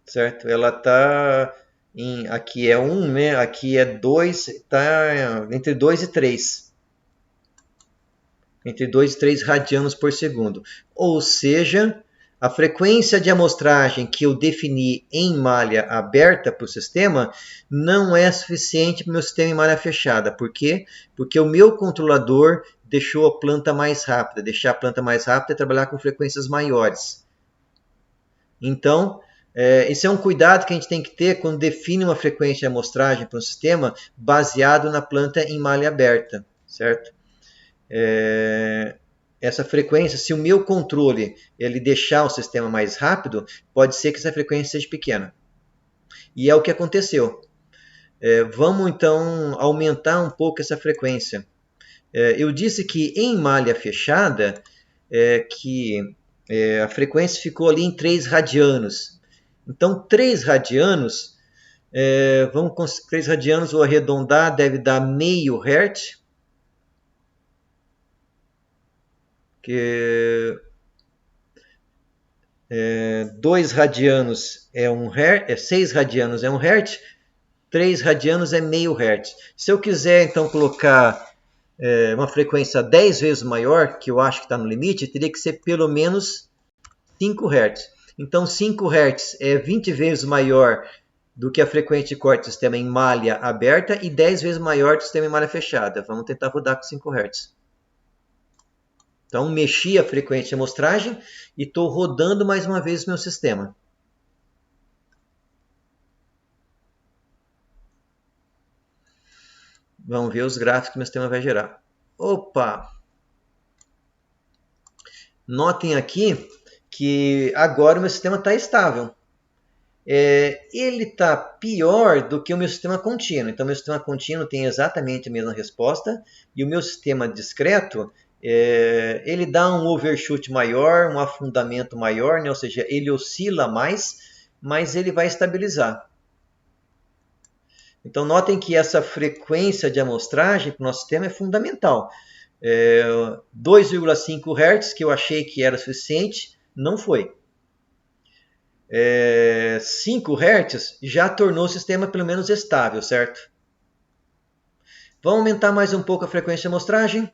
Certo? Ela está aqui é 1, né? Aqui é 2, está entre 2 e 3. Entre 2 e 3 radianos por segundo. Ou seja, a frequência de amostragem que eu defini em malha aberta para o sistema não é suficiente para o meu sistema em malha fechada. Por quê? Porque o meu controlador deixou a planta mais rápida. Deixar a planta mais rápida é trabalhar com frequências maiores. Então, esse é um cuidado que a gente tem que ter quando define uma frequência de amostragem para um sistema baseado na planta em malha aberta, certo? Essa frequência, se o meu controle ele deixar o sistema mais rápido, pode ser que essa frequência seja pequena. E é o que aconteceu. Vamos então aumentar um pouco essa frequência. Eu disse que em malha fechada, a frequência ficou ali em 3 radianos. Então, 3 radianos, 3 radianos, vou arredondar, deve dar meio Hz. Que 2 radianos é 1 Hz, 6 radianos é 1 Hz, 3 radianos é meio Hz. Se eu quiser, então, colocar uma frequência 10 vezes maior, que eu acho que está no limite, teria que ser pelo menos 5 Hz. Então, 5 Hz é 20 vezes maior do que a frequência de corte do sistema em malha aberta e 10 vezes maior do sistema em malha fechada. Vamos tentar rodar com 5 Hz. Então, mexi a frequência de amostragem e estou rodando mais uma vez o meu sistema. Vamos ver os gráficos que o meu sistema vai gerar. Opa! Notem aqui que agora o meu sistema está estável. Ele está pior do que o meu sistema contínuo. Então, meu sistema contínuo tem exatamente a mesma resposta e o meu sistema discreto ele dá um overshoot maior, um afundamento maior, né? Ou seja, ele oscila mais, mas ele vai estabilizar. Então, notem que essa frequência de amostragem para o nosso sistema é fundamental. 2,5 Hz, que eu achei que era suficiente, não foi. 5 Hz já tornou o sistema pelo menos estável, certo? Vamos aumentar mais um pouco a frequência de amostragem.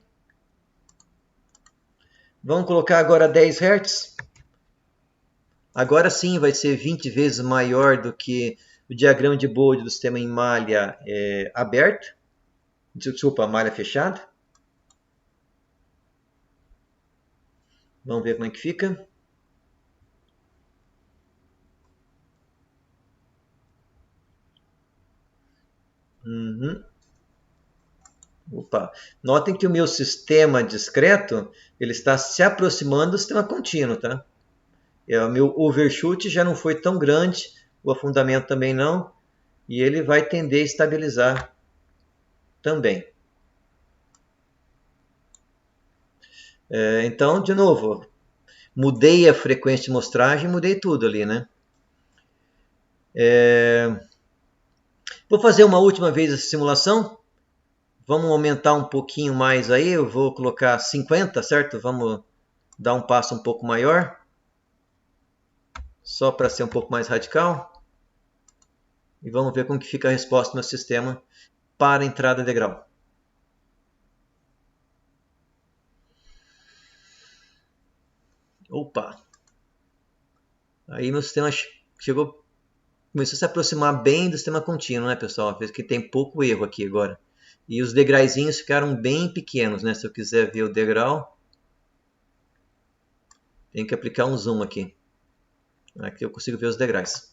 Vamos colocar agora 10 Hz. Agora sim vai ser 20 vezes maior do que o diagrama de Bode do sistema em malha aberta. Desculpa, malha fechada. Vamos ver como é que fica. Opa. Notem que o meu sistema discreto ele está se aproximando do sistema contínuo, tá? O meu overshoot já não foi tão grande, o afundamento também não, e ele vai tender a estabilizar também. Então, de novo, mudei a frequência de mostragem, mudei tudo ali, né? Vou fazer uma última vez essa simulação. Vamos aumentar um pouquinho mais aí, eu vou colocar 50, certo? Vamos dar um passo um pouco maior, só para ser um pouco mais radical. E vamos ver como que fica a resposta do meu sistema para a entrada de grau. Opa! Aí meu sistema começou a se aproximar bem do sistema contínuo, né, pessoal? Vê que tem pouco erro aqui agora. E os degraizinhos ficaram bem pequenos, né? Se eu quiser ver o degrau, tem que aplicar um zoom aqui. Aqui eu consigo ver os degraus.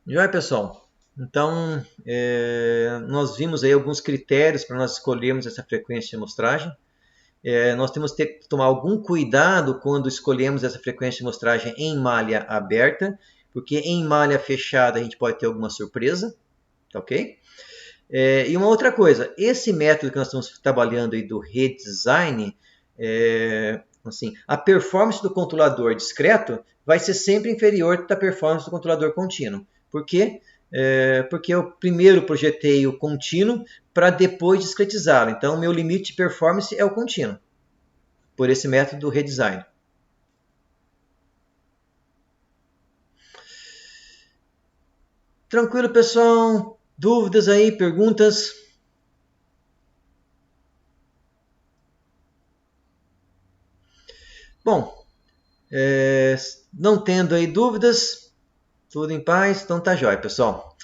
Joia, pessoal? Então, nós vimos aí alguns critérios para nós escolhermos essa frequência de amostragem. Nós temos que tomar algum cuidado quando escolhemos essa frequência de amostragem em malha aberta, porque em malha fechada a gente pode ter alguma surpresa, tá ok? E uma outra coisa, esse método que nós estamos trabalhando aí do redesign, assim, a performance do controlador discreto vai ser sempre inferior da performance do controlador contínuo. Por quê? Porque eu primeiro projetei o contínuo para depois discretizá-lo. Então, meu limite de performance é o contínuo, por esse método do redesign. Tranquilo, pessoal? Dúvidas aí, perguntas? Bom, não tendo aí dúvidas, tudo em paz, então tá jóia, pessoal.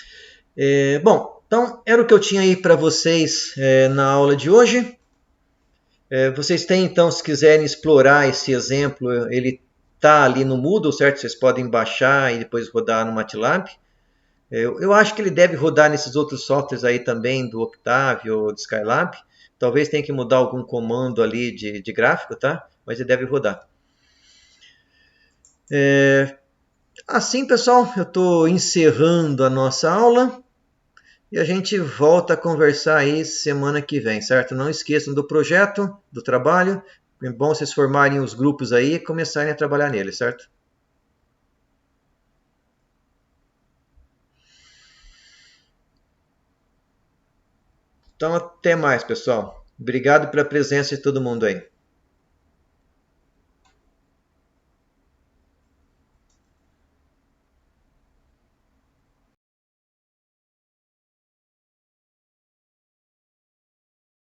Bom, então era o que eu tinha aí para vocês na aula de hoje. Vocês têm então, se quiserem explorar esse exemplo, ele está ali no Moodle, certo? Vocês podem baixar e depois rodar no MATLAB. Eu acho que ele deve rodar nesses outros softwares aí também, do Octave ou do Skylab. Talvez tenha que mudar algum comando ali de gráfico, tá? Mas ele deve rodar. Assim, pessoal, eu estou encerrando a nossa aula e a gente volta a conversar aí semana que vem, certo? Não esqueçam do projeto, do trabalho. É bom vocês formarem os grupos aí e começarem a trabalhar nele, certo? Então, até mais, pessoal. Obrigado pela presença de todo mundo aí.